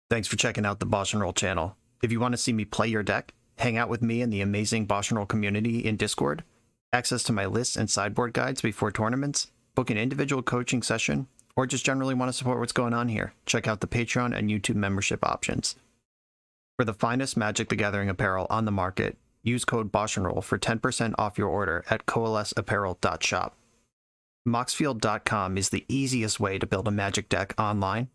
Thanks for checking out the BoshNRoll channel. If you want to see me play your deck, hang out with me in the amazing BoshNRoll community in Discord, access to my lists and sideboard guides before tournaments, book an individual coaching session, or just generally want to support what's going on here, check out the Patreon and YouTube membership options. For the finest Magic the Gathering apparel on the market, use code BoshNRoll for 10% off your order at coalesceapparel.shop. Moxfield.com is the easiest way to build a Magic deck online.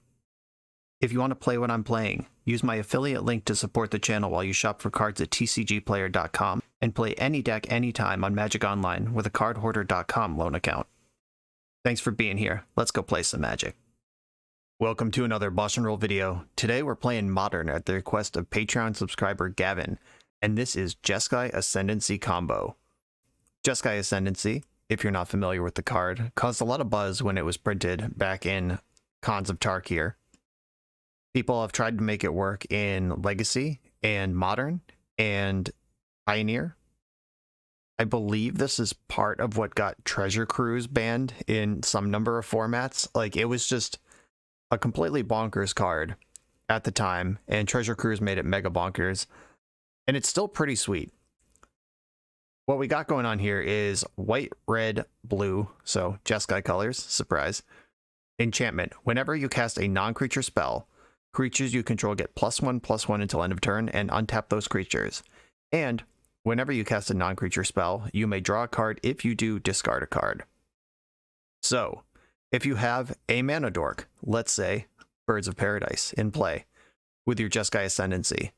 If you want to play what I'm playing, use my affiliate link to support the channel while you shop for cards at tcgplayer.com and play any deck anytime on Magic Online with a cardhoarder.com loan account. Thanks for being here. Let's go play some Magic. Welcome to another BoshNRoll video. Today we're playing Modern at the request of Patreon subscriber Gavin, and this is Jeskai Ascendancy combo. Jeskai Ascendancy, if you're not familiar with the card, caused a lot of buzz when it was printed back in Khans of Tarkir. People have tried to make it work in Legacy and Modern and Pioneer. I believe this is part of what got Treasure Cruise banned in some number of formats. Like, it was just a completely bonkers card at the time, and Treasure Cruise made it mega bonkers. And it's still pretty sweet. What we got going on here is white, red, blue, so Jeskai colors, surprise. Enchantment. Whenever you cast a non-creature spell, creatures you control get +1/+1 until end of turn and untap those creatures. And whenever you cast a non-creature spell, you may draw a card. If you do, discard a card. So, if you have a mana dork, let's say Birds of Paradise in play with your Jeskai Ascendancy,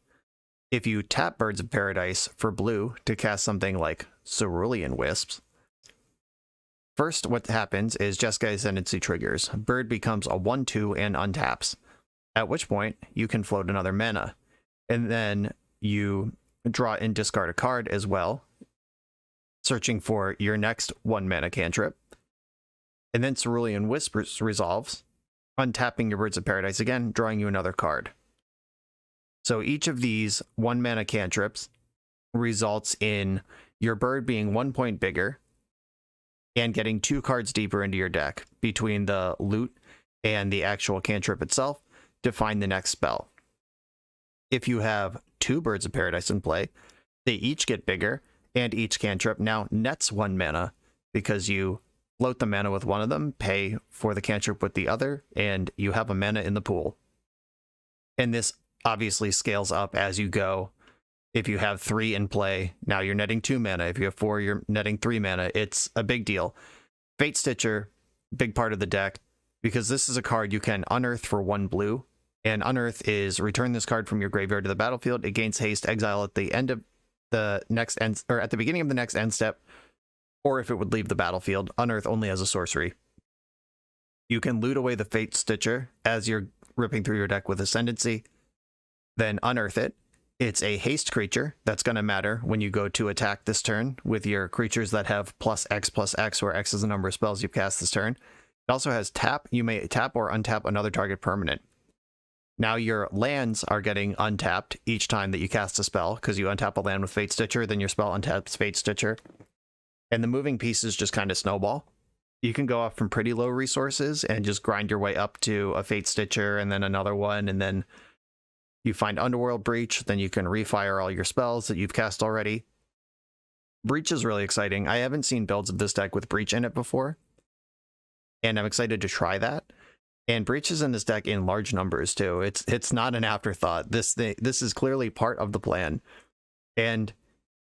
if you tap Birds of Paradise for blue to cast something like Cerulean Wisps, first what happens is Jeskai Ascendancy triggers. Bird becomes a 1/2 and untaps. At which point, you can float another mana. And then you draw and discard a card as well, searching for your next 1 mana cantrip. And then Cerulean Whispers resolves, untapping your Birds of Paradise again, drawing you another card. So each of these 1 mana cantrips results in your bird being 1 point bigger and getting 2 cards deeper into your deck between the loot and the actual cantrip itself to find the next spell. If you have 2 Birds of Paradise in play, they each get bigger, and each cantrip now nets 1 mana because you float the mana with one of them, pay for the cantrip with the other, and you have a mana in the pool. And this obviously scales up as you go. If you have 3 in play, now you're netting 2 mana. If you have 4, you're netting 3 mana. It's a big deal. Fate Stitcher, big part of the deck, because this is a card you can unearth for 1 blue. And unearth is return this card from your graveyard to the battlefield. It gains haste, exile at the end of the next end, or at the beginning of the next end step, or if it would leave the battlefield. Unearth only as a sorcery. You can loot away the Fate Stitcher as you're ripping through your deck with Ascendancy, then unearth it. It's a haste creature that's going to matter when you go to attack this turn with your creatures that have +X/+X, where X is the number of spells you've cast this turn. It also has tap. You may tap or untap another target permanent. Now your lands are getting untapped each time that you cast a spell, because you untap a land with Fate Stitcher, then your spell untaps Fate Stitcher. And the moving pieces just kind of snowball. You can go off from pretty low resources and just grind your way up to a Fate Stitcher and then another one, and then you find Underworld Breach, then you can refire all your spells that you've cast already. Breach is really exciting. I haven't seen builds of this deck with Breach in it before, and I'm excited to try that. And Breach is in this deck in large numbers too. It's not an afterthought. This is clearly part of the plan. And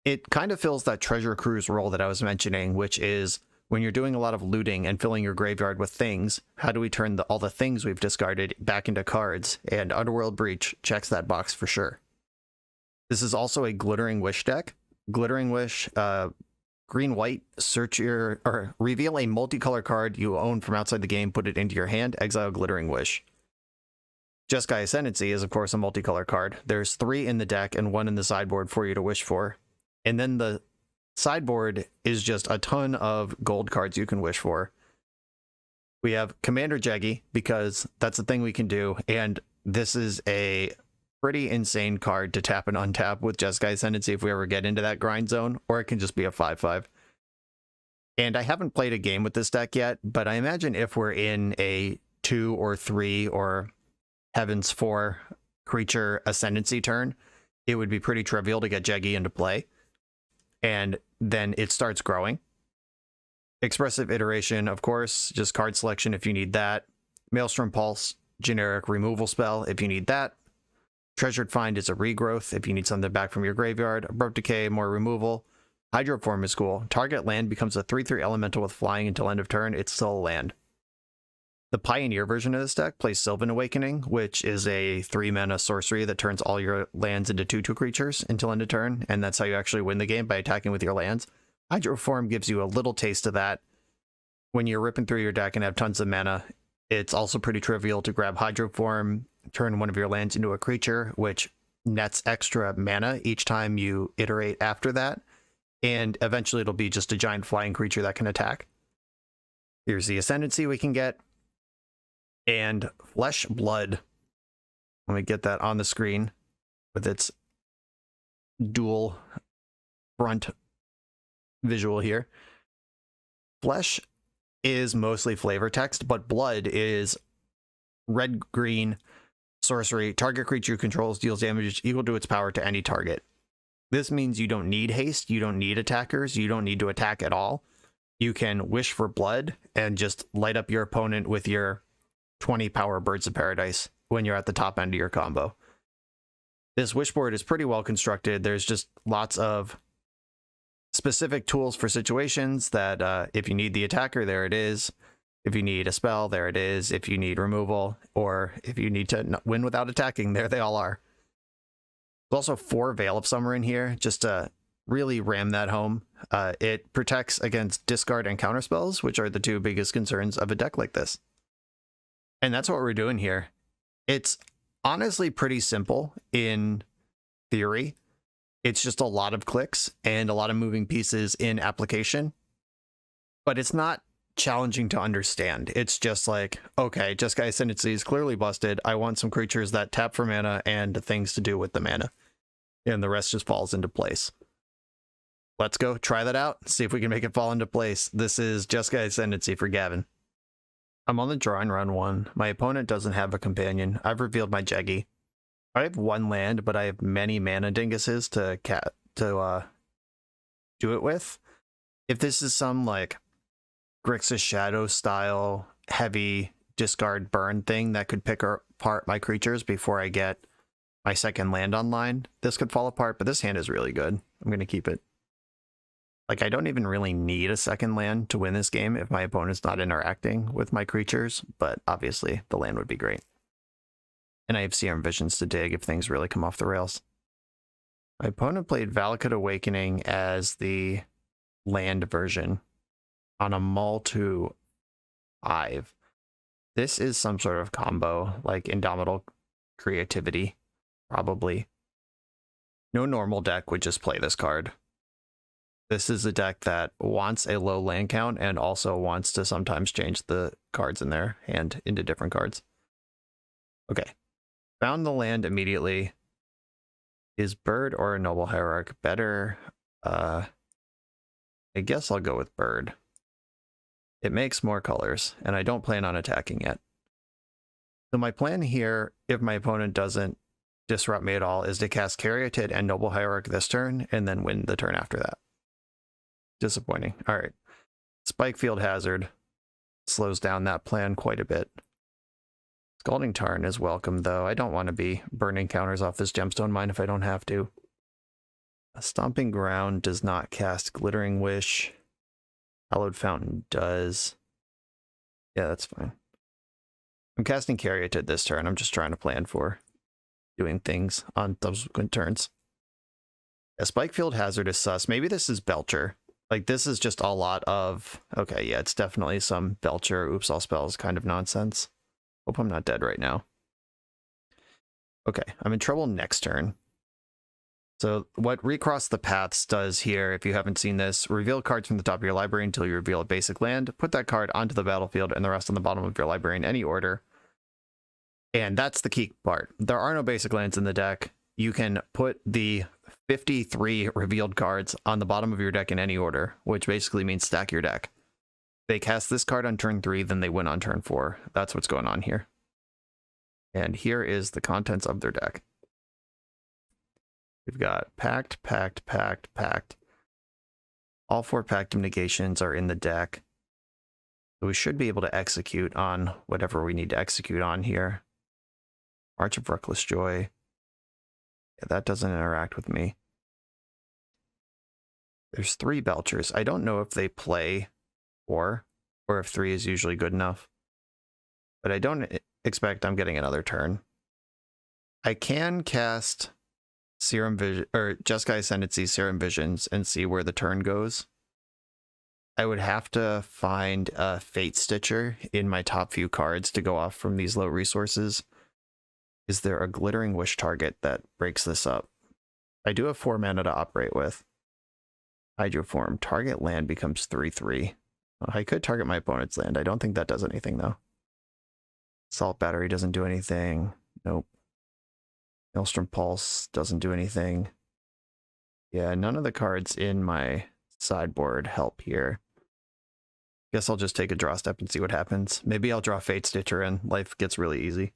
it kind of fills that Treasure Cruise role that I was mentioning, which is when you're doing a lot of looting and filling your graveyard with things, how do we turn all the things we've discarded back into cards? And Underworld Breach checks that box for sure. This is also a Glittering Wish deck. Glittering Wish, green-white, reveal a multicolor card you own from outside the game, put it into your hand, exile Glittering Wish. Jeskai Ascendancy is, of course, a multicolor card. There's 3 in the deck and 1 in the sideboard for you to wish for. And then the sideboard is just a ton of gold cards you can wish for. We have Commander Jeggy, because that's the thing we can do, and this is a pretty insane card to tap and untap with Jeskai Ascendancy if we ever get into that grind zone, or it can just be a 5/5. And I haven't played a game with this deck yet, but I imagine if we're in a 2 or 3 or Heavens 4 creature Ascendancy turn, it would be pretty trivial to get Jeggy into play. And then it starts growing. Expressive Iteration, of course, just card selection if you need that. Maelstrom Pulse, generic removal spell if you need that. Treasured Find is a regrowth if you need something back from your graveyard. Abrupt Decay, more removal. Hydroform is cool. Target land becomes a 3/3 elemental with flying until end of turn. It's still a land. The Pioneer version of this deck plays Sylvan Awakening, which is a 3-mana sorcery that turns all your lands into 2/2 creatures until end of turn, and that's how you actually win the game, by attacking with your lands. Hydroform gives you a little taste of that. When you're ripping through your deck and have tons of mana, it's also pretty trivial to grab Hydroform, turn one of your lands into a creature, which nets extra mana each time you iterate after that, and eventually it'll be just a giant flying creature that can attack. Here's the Ascendancy we can get. And Flesh Blood. Let me get that on the screen with its dual front visual here. Flesh is mostly flavor text, but Blood is red-green sorcery. Target creature controls deals damage equal to its power to any target. This means you don't need haste, you don't need attackers, you don't need to attack at all. You can wish for blood and just light up your opponent with your 20 power Birds of Paradise when you're at the top end of your combo. This wish board is pretty well constructed. There's just lots of specific tools for situations that if you need the attacker, there it is. If you need a spell, there it is. If you need removal, or if you need to win without attacking, there they all are. There's also 4 Veil of Summer in here, just to really ram that home. It protects against discard and counter spells, which are the 2 biggest concerns of a deck like this. And that's what we're doing here. It's honestly pretty simple in theory. It's just a lot of clicks and a lot of moving pieces in application. But it's not challenging to understand. It's just like, okay, Jeskai Ascendancy is clearly busted. I want some creatures that tap for mana and things to do with the mana. And the rest just falls into place. Let's go try that out. See if we can make it fall into place. This is Jeskai Ascendancy for Gavin. I'm on the draw in round 1. My opponent doesn't have a companion. I've revealed my Jeggy. I have 1 land, but I have many mana dinguses to do it with. If this is some like Grixis Shadow style heavy discard burn thing that could pick apart my creatures before I get my second land online, this could fall apart, but this hand is really good. I'm going to keep it. Like, I don't even really need a second land to win this game if my opponent's not interacting with my creatures, but obviously the land would be great. And I have Serum Visions to dig if things really come off the rails. My opponent played Valakut Awakening as the land version on a Mull to 5. This is some sort of combo, like Indomitable Creativity, probably. No normal deck would just play this card. This is a deck that wants a low land count and also wants to sometimes change the cards in their hand into different cards. Okay. Found the land immediately. Is Bird or a Noble Hierarch better? I guess I'll go with Bird. It makes more colors, and I don't plan on attacking yet. So my plan here, if my opponent doesn't disrupt me at all, is to cast Caryatid and Noble Hierarch this turn, and then win the turn after that. Disappointing. All right. Spikefield Hazard slows down that plan quite a bit. Scalding Tarn is welcome, though. I don't want to be burning counters off this Gemstone Mine if I don't have to. A Stomping Ground does not cast Glittering Wish. Hallowed Fountain does. Yeah, that's fine. I'm casting Caryatid this turn. I'm just trying to plan for doing things on subsequent turns. A Spikefield Hazard is sus. Maybe this is Belcher. Like, this is just a lot of... Okay, yeah, it's definitely some Belcher, oops, all spells kind of nonsense. Hope I'm not dead right now. Okay, I'm in trouble next turn. So what Recross the Paths does here, if you haven't seen this, reveal cards from the top of your library until you reveal a basic land, put that card onto the battlefield and the rest on the bottom of your library in any order. And that's the key part. There are no basic lands in the deck. You can put the 53 revealed cards on the bottom of your deck in any order, which basically means stack your deck. They cast this card on turn 3, then they win on turn 4. That's what's going on here. And here is the contents of their deck. We've got Pact, Pact, Pact, Pact. All 4 Pact of Negations are in the deck. So we should be able to execute on whatever we need to execute on here. March of Reckless Joy. Yeah, that doesn't interact with me. There's 3 Belchers. I don't know if they play 4 or if 3 is usually good enough. But I don't expect I'm getting another turn. I can cast Serum Vision or Jeskai Ascendancy Serum Visions and see where the turn goes. I would have to find a Fate Stitcher in my top few cards to go off from these low resources. Is there a Glittering Wish target that breaks this up? I do have 4 mana to operate with. Hydroform. Target land becomes 3/3. I could target my opponent's land. I don't think that does anything, though. Salt Battery doesn't do anything. Nope. Maelstrom Pulse doesn't do anything. Yeah, none of the cards in my sideboard help here. Guess I'll just take a draw step and see what happens. Maybe I'll draw Fate Stitcher and life gets really easy.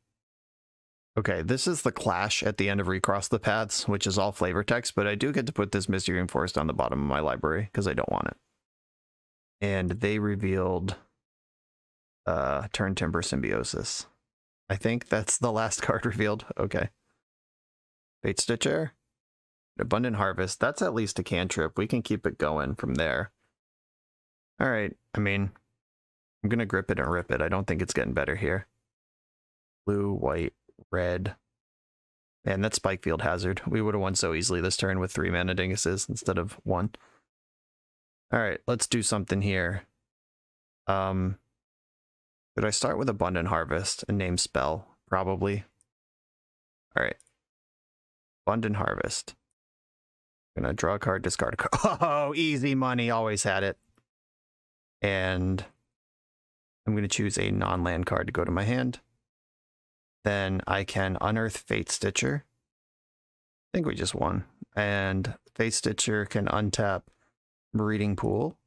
Okay, this is the clash at the end of Recross the Paths, which is all flavor text, but I do get to put this Misty Rainforest on the bottom of my library because I don't want it. And they revealed Turn Timber Symbiosis. I think that's the last card revealed. Okay. Fate Stitcher. Abundant Harvest. That's at least a cantrip. We can keep it going from there. All right. I mean, I'm going to grip it and rip it. I don't think it's getting better here. Blue, white, red. Man, that's Spikefield Hazard. We would have won so easily this turn with 3 mana dinguses instead of 1. All right, let's do something here. Could I start with Abundant Harvest and name spell? Probably. All right. Abundant Harvest. Gonna draw a card, discard a card. Oh, easy money. Always had it. And I'm gonna choose a non-land card to go to my hand. Then I can unearth Fate Stitcher. I think we just won. And Fate Stitcher can untap Breeding Pool,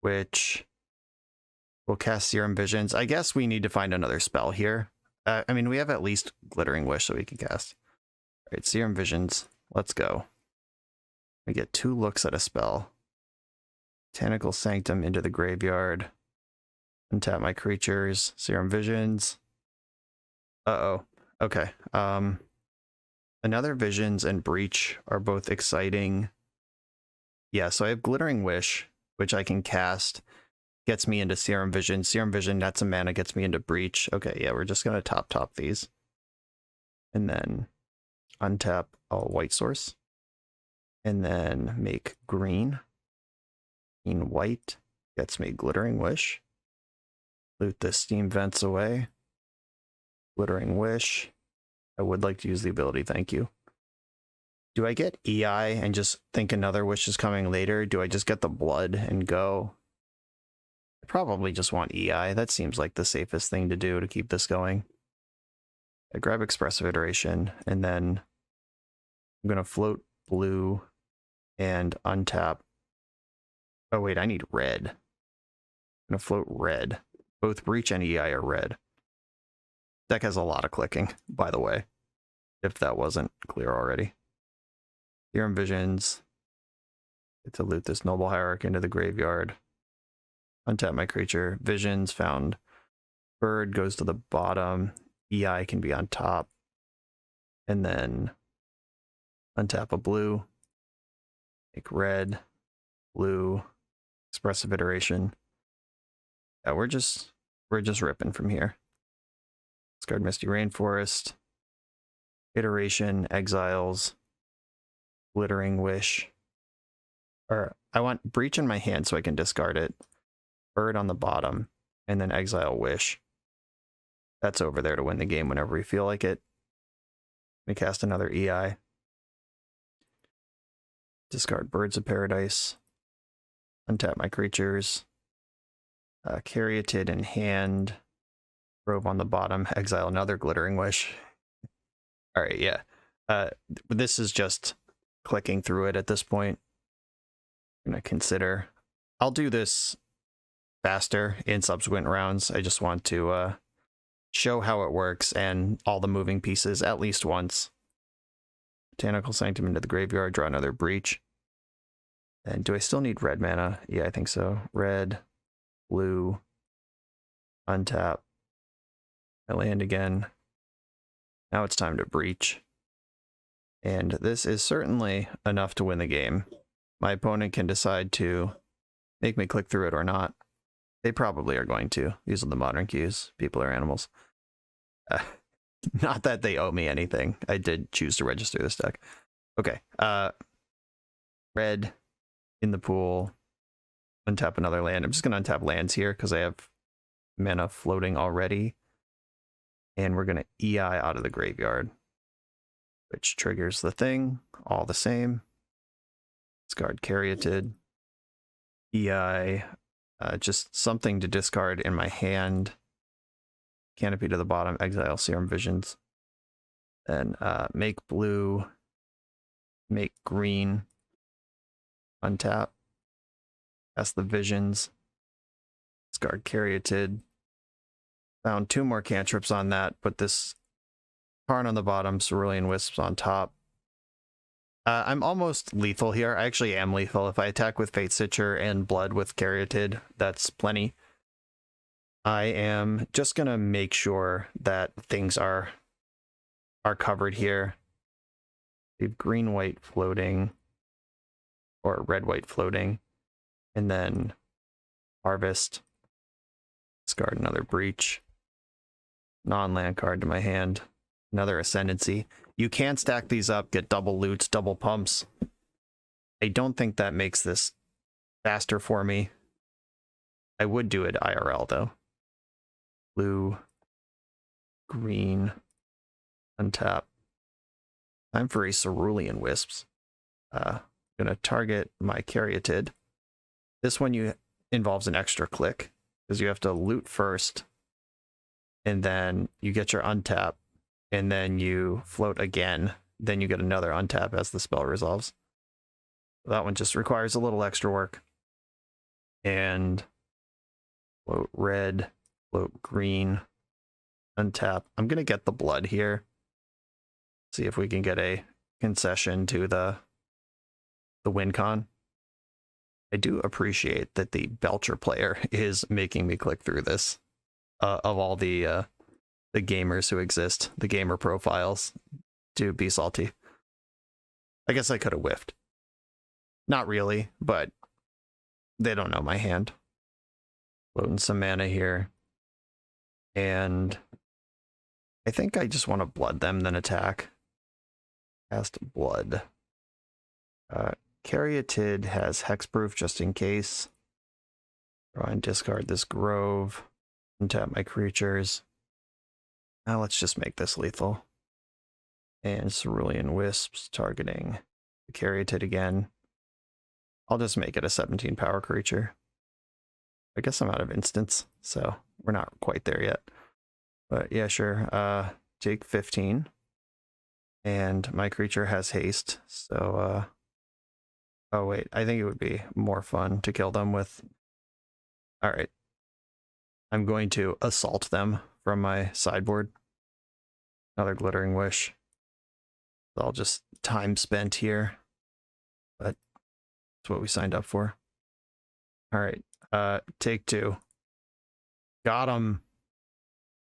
which will cast Serum Visions. I guess we need to find another spell here. I mean, we have at least Glittering Wish so we can cast. All right, Serum Visions. Let's go. We get 2 looks at a spell. Botanical Sanctum into the graveyard. Untap my creatures. Serum Visions. Uh-oh. Okay. Another Visions and Breach are both exciting. Yeah, so I have Glittering Wish, which I can cast. Gets me into Serum Vision. Serum Vision, that's a mana, gets me into Breach. Okay, yeah, we're just going to top these. And then untap a white source. And then make green. Green white gets me Glittering Wish. Loot the Steam Vents away. Glittering Wish. I would like to use the ability, thank you. Do I get EI and just think another wish is coming later? Do I just get the blood and go? I probably just want EI. That seems like the safest thing to do to keep this going. I grab Expressive Iteration, and then I'm going to float blue and untap. Oh, wait, I need red. I'm going to float red. Both Breach and EI are red. Deck has a lot of clicking, by the way, if that wasn't clear already. Serum Visions. Get to loot this Noble Hierarch into the graveyard. Untap my creature. Visions found. Bird goes to the bottom. EI can be on top. And then untap a blue. Make red. Blue. Expressive Iteration. Yeah, we're just ripping from here. Discard Misty Rainforest. Iteration. Exiles. Glittering Wish. Or I want Breach in my hand so I can discard it. Bird on the bottom. And then Exile Wish. That's over there to win the game whenever we feel like it. We cast another EI. Discard Birds of Paradise. Untap my creatures. Caryatid in hand. Grove on the bottom. Exile another Glittering Wish. Alright, yeah. This is just clicking through it at this point. I'm going to consider. I'll do this faster in subsequent rounds. I just want to show how it works and all the moving pieces at least once. Botanical Sanctum into the graveyard, draw another Breach. And do I still need red mana? Yeah, I think so. Red, blue, untap. I land again. Now it's time to Breach. And this is certainly enough to win the game. My opponent can decide to make me click through it or not. They probably are going to. These are the modern cues. People are animals. Not that they owe me anything. I did choose to register this deck. Okay. Red in the pool. Untap another land. I'm just going to untap lands here because I have mana floating already. And we're going to EI out of the graveyard, which triggers the thing. All the same. Discard Caryatid. EI. Just something to discard in my hand. Canopy to the bottom, exile Serum Visions. Then make blue, make green, untap, cast the Visions, discard Caryatid. Found 2 more cantrips on that, put this Karn on the bottom, Cerulean Wisps on top. I'm almost lethal here. I actually am lethal. If I attack with Fate Stitcher and Blood with Caryatid, that's plenty. I am just going to make sure that things are covered here. We have green-white floating, or red-white floating, and then harvest, discard another Breach, non-land card to my hand, another Ascendancy. You can stack these up, get double loots, double pumps. I don't think that makes this faster for me. I would do it IRL, though. Blue, green, untap. Time for a Cerulean Wisps. Gonna target my Caryatid. This one involves an extra click, because you have to loot first, and then you get your untap, and then you float again. Then you get another untap as the spell resolves. That one just requires a little extra work. And float red, float green, untap. I'm going to get the blood here. See if we can get a concession to the win con. I do appreciate that the Belcher player is making me click through this. Of all the gamers who exist, the gamer profiles, to be salty. I guess I could have whiffed. Not really, but they don't know my hand. Floating some mana here. And I think I just want to blood them, then attack. Cast Blood. Caryatid has hexproof just in case. Draw and discard this Grove. Untap my creatures. Now let's just make this lethal. And Cerulean Wisps targeting the Caryatid again. I'll just make it a 17 power creature. I guess I'm out of instants, so we're not quite there yet. But yeah, sure. Take 15. And my creature has haste, so oh wait, I think it would be more fun to kill them with... Alright. I'm going to assault them from my sideboard. Another Glittering Wish. It's all just time spent here. But that's what we signed up for. Alright, take 2. Got him.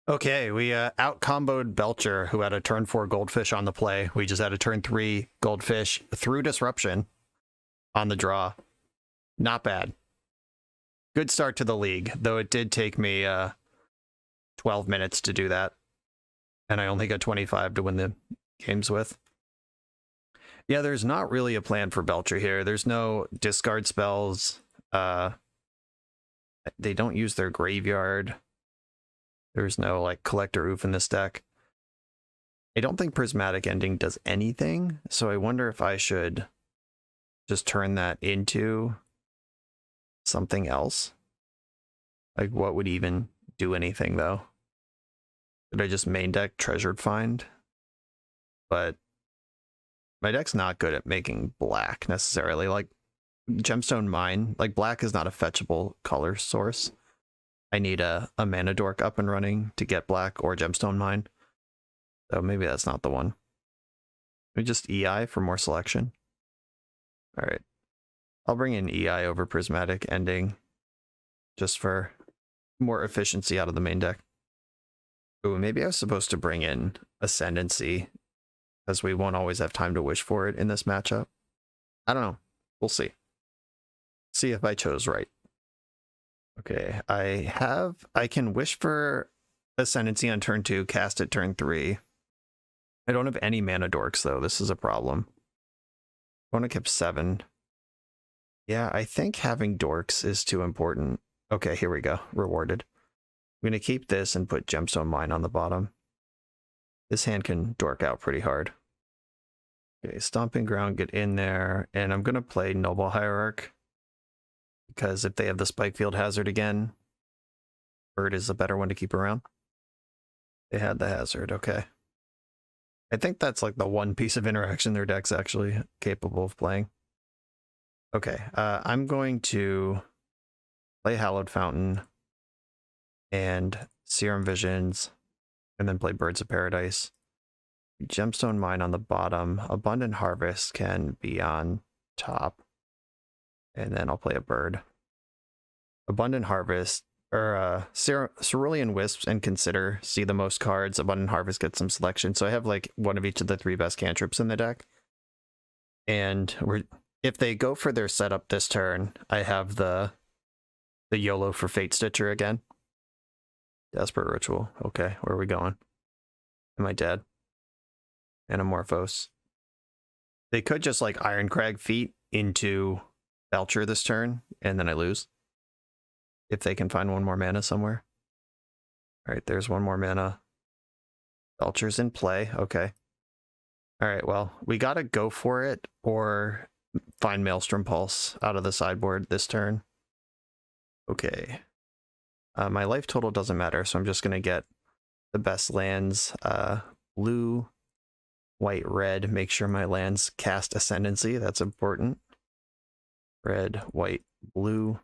Okay, we out-comboed Belcher, who had a turn 4 Goldfish on the play. We just had a turn 3 Goldfish through Disruption on the draw. Not bad. Good start to the league, though it did take me 12 minutes to do that. And I only got 25 to win the games with. Yeah, there's not really a plan for Belcher here. There's no discard spells. They don't use their graveyard. There's no, like, Collector Oof in this deck. I don't think Prismatic Ending does anything, so I wonder if I should just turn that into something else. Like, what would even do anything, though? Did I just main deck Treasured Find? But my deck's not good at making black, necessarily. Like, Gemstone Mine, like, black is not a fetchable color source. I need a mana dork up and running to get black or Gemstone Mine. So maybe that's not the one. We just EI for more selection. All right. I'll bring in EI over Prismatic Ending just for more efficiency out of the main deck. Ooh, maybe I was supposed to bring in Ascendancy because we won't always have time to wish for it in this matchup. I don't know. We'll see. See if I chose right. Okay, I can wish for Ascendancy on turn 2, cast it turn 3. I don't have any mana dorks though. This is a problem. I want to keep 7. Yeah, I think having dorks is too important. Okay, here we go. Rewarded. I'm going to keep this and put Gemstone Mine on the bottom. This hand can dork out pretty hard. Okay, Stomping Ground, get in there. And I'm going to play Noble Hierarch. Because if they have the Spike Field Hazard again, Bird is a better one to keep around. They had the Hazard, okay. I think that's like the one piece of interaction their deck's actually capable of playing. Okay, I'm going to play Hallowed Fountain and Serum Visions, and then play Birds of Paradise. Gemstone Mine on the bottom. Abundant Harvest can be on top. And then I'll play a bird. Abundant Harvest, or Cerulean Wisps and Consider see the most cards. Abundant Harvest gets some selection. So I have like one of each of the 3 best cantrips in the deck. And if they go for their setup this turn, I have the YOLO for Fate Stitcher again. Desperate Ritual. Okay, where are we going? Am I dead? Anamorphose. They could just like Ironcrag Feet into Belcher this turn, and then I lose. If they can find one more mana somewhere. Alright, there's one more mana. Belcher's in play, okay. Alright, well, we gotta go for it, or find Maelstrom Pulse out of the sideboard this turn. Okay. My life total doesn't matter, so I'm just gonna get the best lands. Blue, white, red. Make sure my lands cast Ascendancy, that's important. Red, white, blue.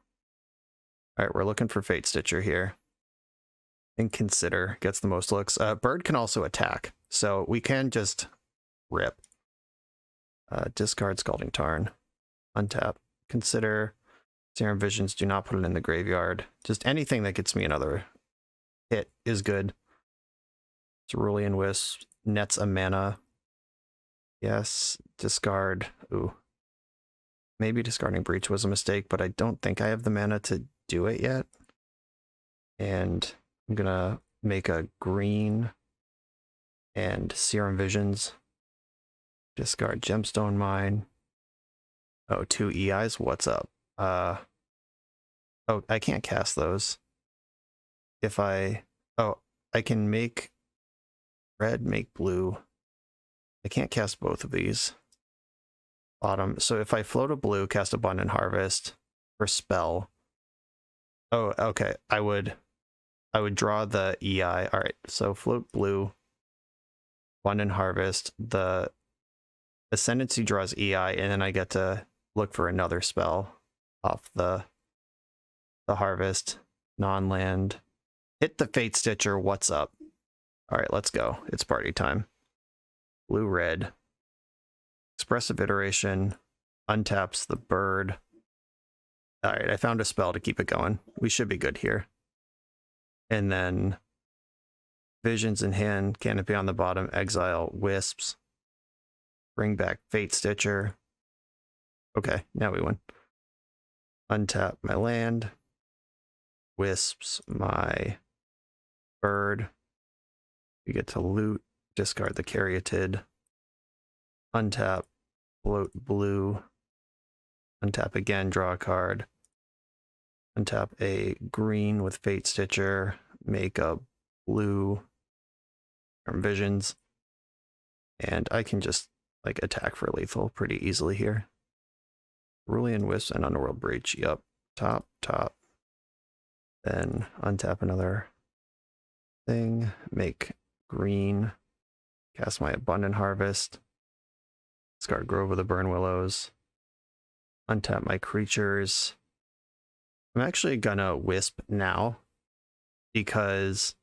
All right, we're looking for Fate Stitcher here. And Consider gets the most looks. Bird can also attack, so we can just rip. Discard Scalding Tarn. Untap. Consider. Serum Visions, do not put it in the graveyard. Just anything that gets me another hit is good. Cerulean Wisp nets a mana. Yes, discard. Ooh. Maybe discarding Breach was a mistake, but I don't think I have the mana to do it yet. And I'm gonna make a green and Serum Visions. Discard Gemstone Mine. Oh, 2 EIs? What's up? Oh, I can't cast those. If I... Oh, I can make red, make blue. I can't cast both of these. Bottom. So if I float a blue, cast Abundant Harvest for spell. Oh, okay. I would draw the EI. All right. So float blue, Abundant Harvest. The Ascendancy draws EI, and then I get to look for another spell off the harvest. Non-land. Hit the Fate Stitcher. What's up? All right, let's go. It's party time. Blue, red. Expressive Iteration untaps the bird. All right, I found a spell to keep it going. We should be good here. And then Visions in hand, Canopy on the bottom, exile Wisps. Bring back Fate Stitcher. Okay, now we win. Untap my land. Wisps my bird. We get to loot, discard the Caryatid. Untap, float blue. Untap again, draw a card. Untap a green with Fate Stitcher. Make a blue from Visions. And I can just like attack for lethal pretty easily here. Cerulean Wisp and Underworld Breach. Yup. Top. Then untap another thing. Make green. Cast my Abundant Harvest. Discard Grove of the Burn Willows. Untap my creatures. I'm actually gonna Wisp now because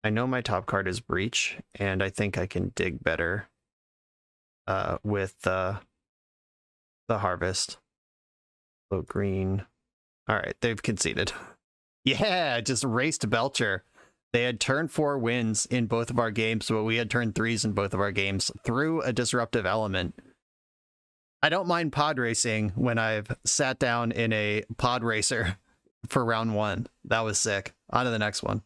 I know my top card is Breach, and I think I can dig better with the harvest. Float green. All right, they've conceded. Yeah, just raced Belcher. They had turn 4 wins in both of our games, but we had turn 3s in both of our games through a disruptive element. I don't mind pod racing when I've sat down in a pod racer for round 1. That was sick. On to the next one.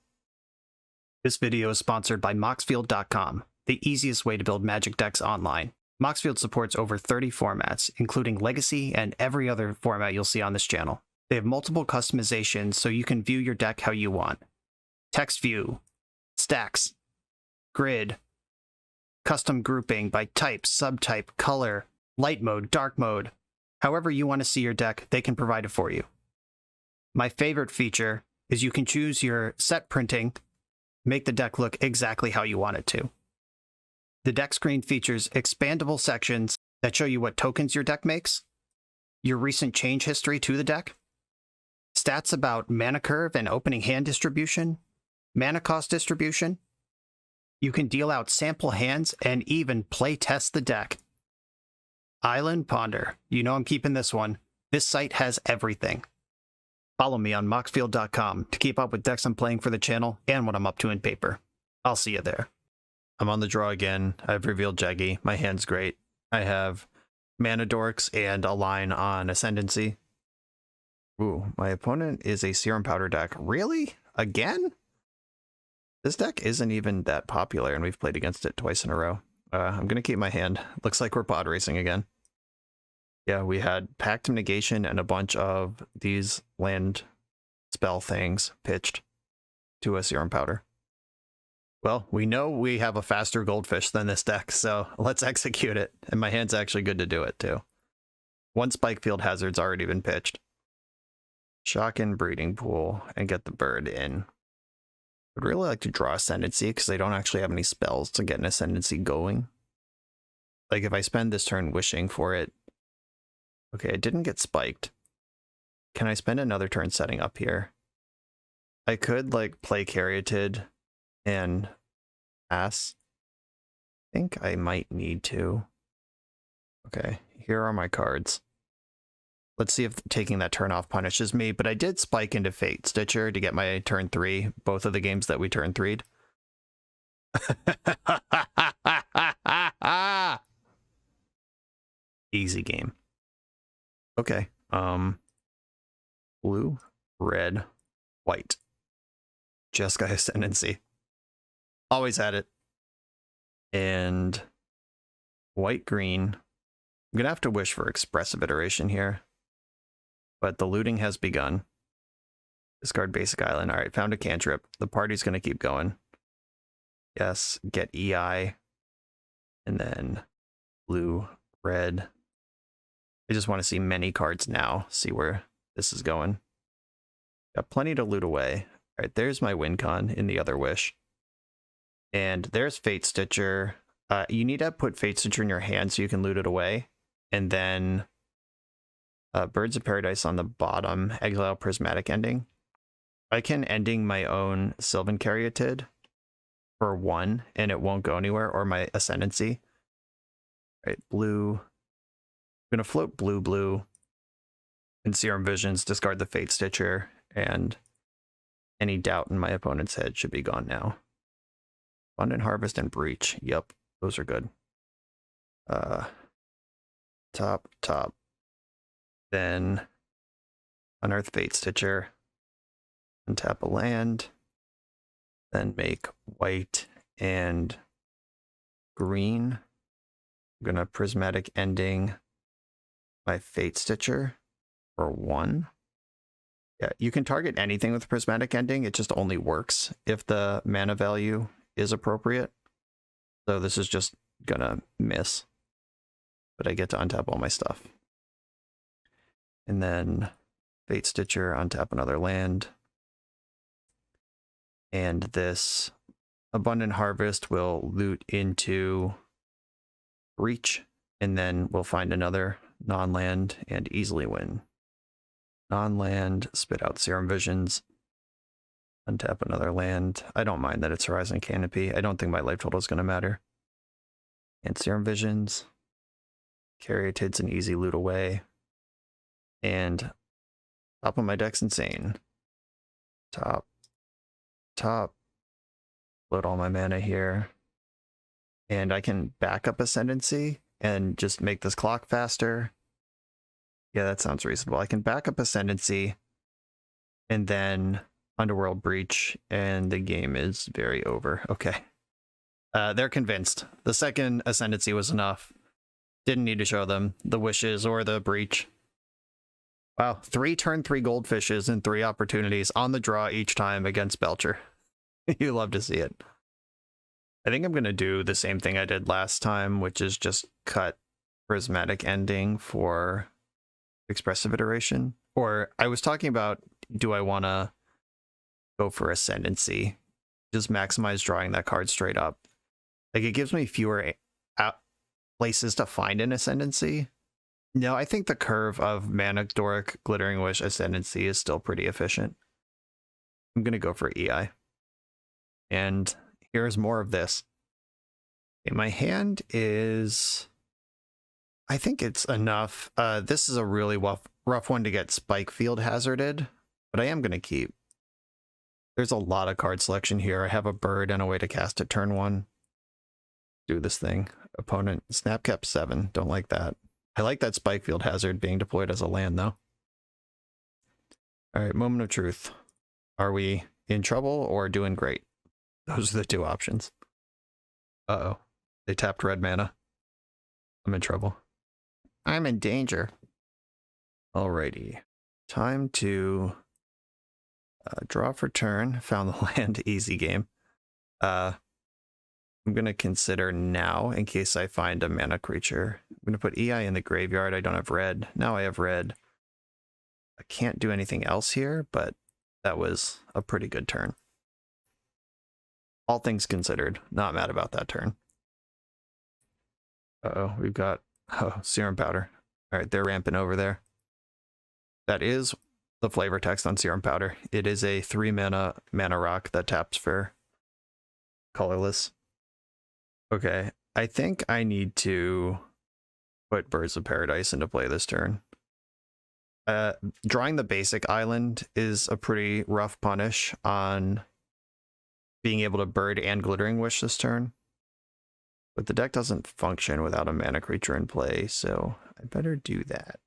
This video is sponsored by Moxfield.com, the easiest way to build Magic decks online. Moxfield supports over 30 formats, including Legacy and every other format you'll see on this channel. They have multiple customizations so you can view your deck how you want. Text view, stacks, grid, custom grouping by type, subtype, color, light mode, dark mode. However you want to see your deck, they can provide it for you. My favorite feature is you can choose your set printing, make the deck look exactly how you want it to. The deck screen features expandable sections that show you what tokens your deck makes, your recent change history to the deck, stats about mana curve and opening hand distribution, mana cost distribution. You can deal out sample hands and even play test the deck. Island Ponder. You know I'm keeping this one. This site has everything. Follow me on Moxfield.com to keep up with decks I'm playing for the channel and what I'm up to in paper. I'll see you there. I'm on the draw again. I've revealed Jeggy. My hand's great. I have mana Dorks and a line on Ascendancy. Ooh, my opponent is a Serum Powder deck. Really? Again? This deck isn't even that popular, and we've played against it twice in a row. I'm going to keep my hand. Looks like we're pod racing again. Yeah, we had Pact of Negation and a bunch of these land spell things pitched to a Serum Powder. Well, we know we have a faster Goldfish than this deck, so let's execute it. And my hand's actually good to do it, too. One Spike Field Hazard's already been pitched. Shock in Breeding Pool and get the bird in. I'd really like to draw Ascendancy because they don't actually have any spells to get an Ascendancy going. Like if I spend this turn wishing for it. Okay, I didn't get spiked. Can I spend another turn setting up here? I could like play Caryatid and pass. I think I might need to. Okay, here are my cards. Let's see if taking that turn off punishes me, but I did spike into Fate Stitcher to get my turn 3, both of the games that we turn 3'd. Easy game. Okay. Blue, red, white. Jeskai Ascendancy. Always had it. And white, green. I'm gonna have to wish for expressive iteration here. But the looting has begun. Discard basic island. All right, found a cantrip. The party's going to keep going. Yes, get EI. And then blue, red. I just want to see many cards now. See where this is going. Got plenty to loot away. All right, there's my win con in the other wish. And there's Fate Stitcher. You need to put Fate Stitcher in your hand so you can loot it away. And then Birds of Paradise on the bottom, exile Prismatic Ending. I can ending my own Sylvan Caryatid for 1, and it won't go anywhere, or my Ascendancy. Right, blue. I'm going to float blue, blue. In Serum Visions, discard the Fate Stitcher, and any doubt in my opponent's head should be gone now. Abundant Harvest and Breach. Yep, those are good. Top. Then Unearth Fate Stitcher, untap a land, then make white and green. I'm gonna Prismatic Ending my Fate Stitcher for 1. Yeah, you can target anything with Prismatic Ending, it just only works if the mana value is appropriate. So this is just gonna miss. But I get to untap all my stuff. And then Fate Stitcher, untap another land. And this Abundant Harvest will loot into Breach, and then we'll find another non-land and easily win. Non-land, spit out Serum Visions, untap another land. I don't mind that it's Horizon Canopy. I don't think my life total is going to matter. And Serum Visions, Caryatid's an easy loot away. And top of my deck's insane. Top. Load all my mana here. And I can back up Ascendancy and just make this clock faster. Yeah, that sounds reasonable. I can back up Ascendancy and then Underworld Breach, and the game is very over. Okay. They're convinced. The second Ascendancy was enough. Didn't need to show them the wishes or the breach. Wow, 3 turn 3 goldfishes and 3 opportunities on the draw each time against Belcher. You love to see it. I think I'm going to do the same thing I did last time, which is just cut Prismatic Ending for Expressive Iteration. Or I was talking about, do I want to go for Ascendancy? Just maximize drawing that card straight up. Like, it gives me fewer places to find an Ascendancy. No, I think the curve of Mana, Dork, Glittering Wish, Ascendancy is still pretty efficient. I'm going to go for EI. And here's more of this. Okay, my hand is... I think it's enough. This is a really rough one to get Spike Field hazarded, but I am going to keep. There's a lot of card selection here. I have a bird and a way to cast it turn 1. Do this thing. Opponent, Snapcap 7. Don't like that. I like that Spike Field hazard being deployed as a land, though. All right, moment of truth. Are we in trouble or doing great? Those are the 2 options. Uh-oh. They tapped red mana. I'm in trouble. I'm in danger. Alrighty. Time to draw for turn. Found the land. Easy game. I'm going to consider now in case I find a mana creature. I'm going to put EI in the graveyard. I don't have red. Now I have red. I can't do anything else here, but that was a pretty good turn. All things considered, not mad about that turn. Uh-oh, we've got Serum Powder. All right, they're ramping over there. That is the flavor text on Serum Powder. It is a 3 mana rock that taps for colorless. Okay, I think I need to put Birds of Paradise into play this turn. Drawing the basic island is a pretty rough punish on being able to bird and Glittering Wish this turn. But the deck doesn't function without a mana creature in play, so I better do that.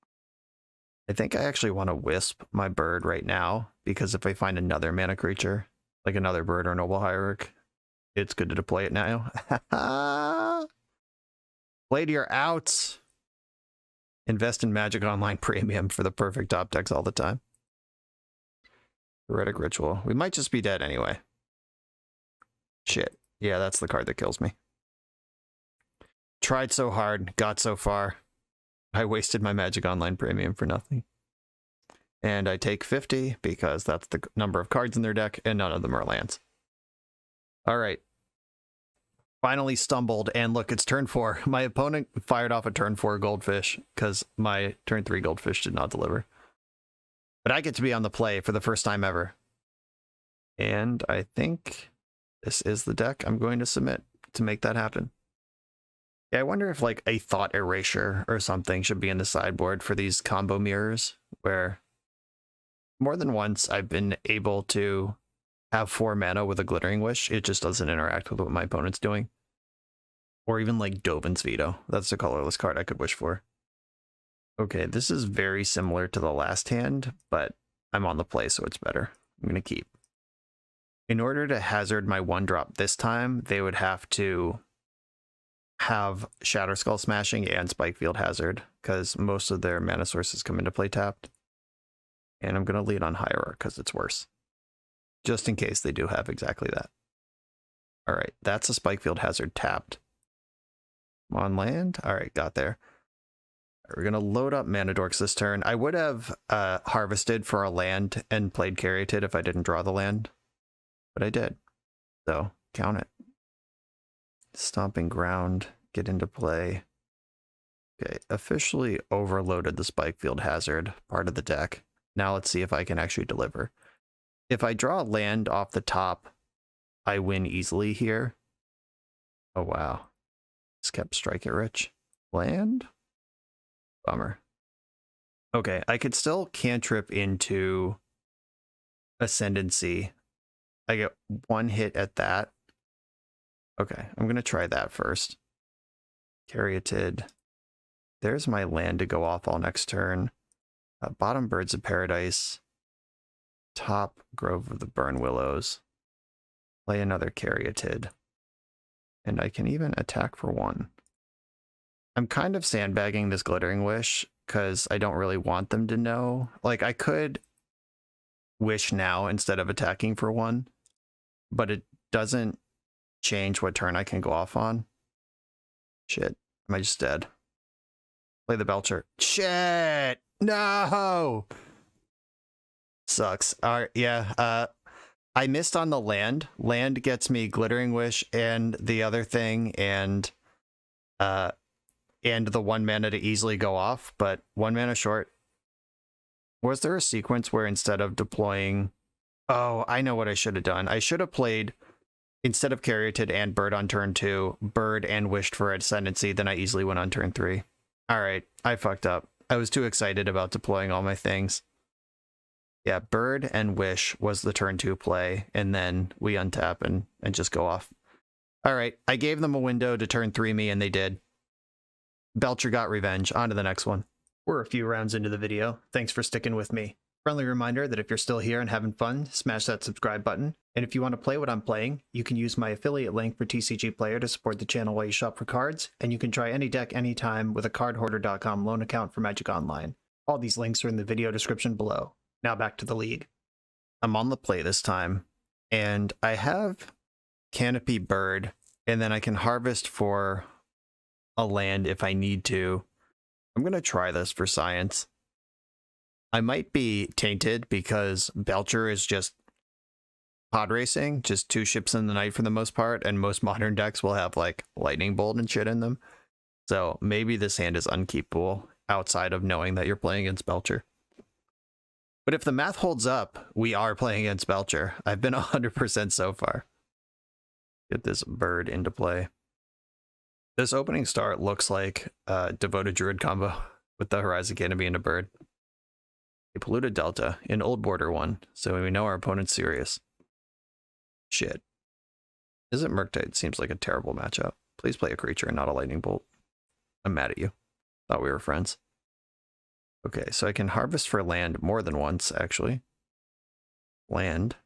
I think I actually want to Wisp my bird right now, because if I find another mana creature, like another bird or Noble Hierarch, it's good to deploy it now. Play to your outs. Invest in Magic Online Premium for the perfect top decks all the time. Heretic Ritual. We might just be dead anyway. Shit. Yeah, that's the card that kills me. Tried so hard, got so far. I wasted my Magic Online Premium for nothing. And I take 50 because that's the number of cards in their deck, and none of them are lands. All right. Finally stumbled, and look, it's turn 4. My opponent fired off a turn 4 goldfish because my turn 3 goldfish did not deliver. But I get to be on the play for the first time ever. And I think this is the deck I'm going to submit to make that happen. Yeah, I wonder if like a Thought Erasure or something should be in the sideboard for these combo mirrors, where more than once I've been able to have 4 mana with a Glittering Wish. It just doesn't interact with what my opponent's doing. Or even like Dovin's Veto. That's a colorless card I could wish for. Okay, this is very similar to the last hand, but I'm on the play, so it's better. I'm going to keep. In order to hazard my 1-drop this time, they would have to have Shatter Skull Smashing and Spike Field Hazard, because most of their mana sources come into play tapped. And I'm going to lead on Hierarch because it's worse. Just in case they do have exactly that. Alright, that's a Spike Field Hazard tapped. On land? Alright, got there. We're going to load up Mana Dorks this turn. I would have harvested for a land and played Caryatid if I didn't draw the land. But I did. So, count it. Stomping Ground, get into play. Okay, officially overloaded the Spike Field Hazard, part of the deck. Now let's see if I can actually deliver. If I draw land off the top, I win easily here. Oh wow. Just kept Strike It Rich. Land? Bummer. Okay, I could still cantrip into Ascendancy. I get one hit at that. Okay, I'm going to try that first. Caryatid. There's my land to go off all next turn. Bottom Birds of Paradise. Top Grove of the Burn Willows. Play another Caryatid. And I can even attack for one. I'm kind of sandbagging this Glittering Wish because I don't really want them to know. Like, I could wish now instead of attacking for one, but it doesn't change what turn I can go off on. Shit. Am I just dead? Play the Belcher. Shit! No! Sucks. All right, yeah. I missed on the land. Land gets me Glittering Wish and the other thing, and the 1 mana to easily go off, but 1 mana short. Was there a sequence where instead of deploying... Oh, I know what I should have done. I should have played, instead of Caryatid and Bird on turn 2, Bird and wished for Ascendancy, then I easily went on turn 3. Alright, I fucked up. I was too excited about deploying all my things. Yeah, Bird and Wish was the turn 2 play, and then we untap and just go off. Alright, I gave them a window to turn 3 me, and they did. Belcher got revenge. On to the next one. We're a few rounds into the video. Thanks for sticking with me. Friendly reminder that if you're still here and having fun, smash that subscribe button. And if you want to play what I'm playing, you can use my affiliate link for TCG Player to support the channel while you shop for cards, and you can try any deck anytime with a cardhoarder.com loan account for Magic Online. All these links are in the video description below. Now back to the league. I'm on the play this time, and I have Canopy Bird, and then I can harvest for a land if I need to. I'm going to try this for science. I might be tainted because Belcher is just pod racing, just 2 ships in the night for the most part, and most modern decks will have like Lightning Bolt and shit in them. So maybe this hand is unkeepable outside of knowing that you're playing against Belcher. But if the math holds up, we are playing against Belcher. I've been 100% so far. Get this Bird into play. This opening start looks like a Devoted Druid combo with the Horizon Canopy and a Bird. A Polluted Delta, an old border one, so we know our opponent's serious. Shit. Is it Murktide? Seems like a terrible matchup. Please play a creature and not a Lightning Bolt. I'm mad at you. Thought we were friends. Okay, so I can harvest for land more than once, actually. Land.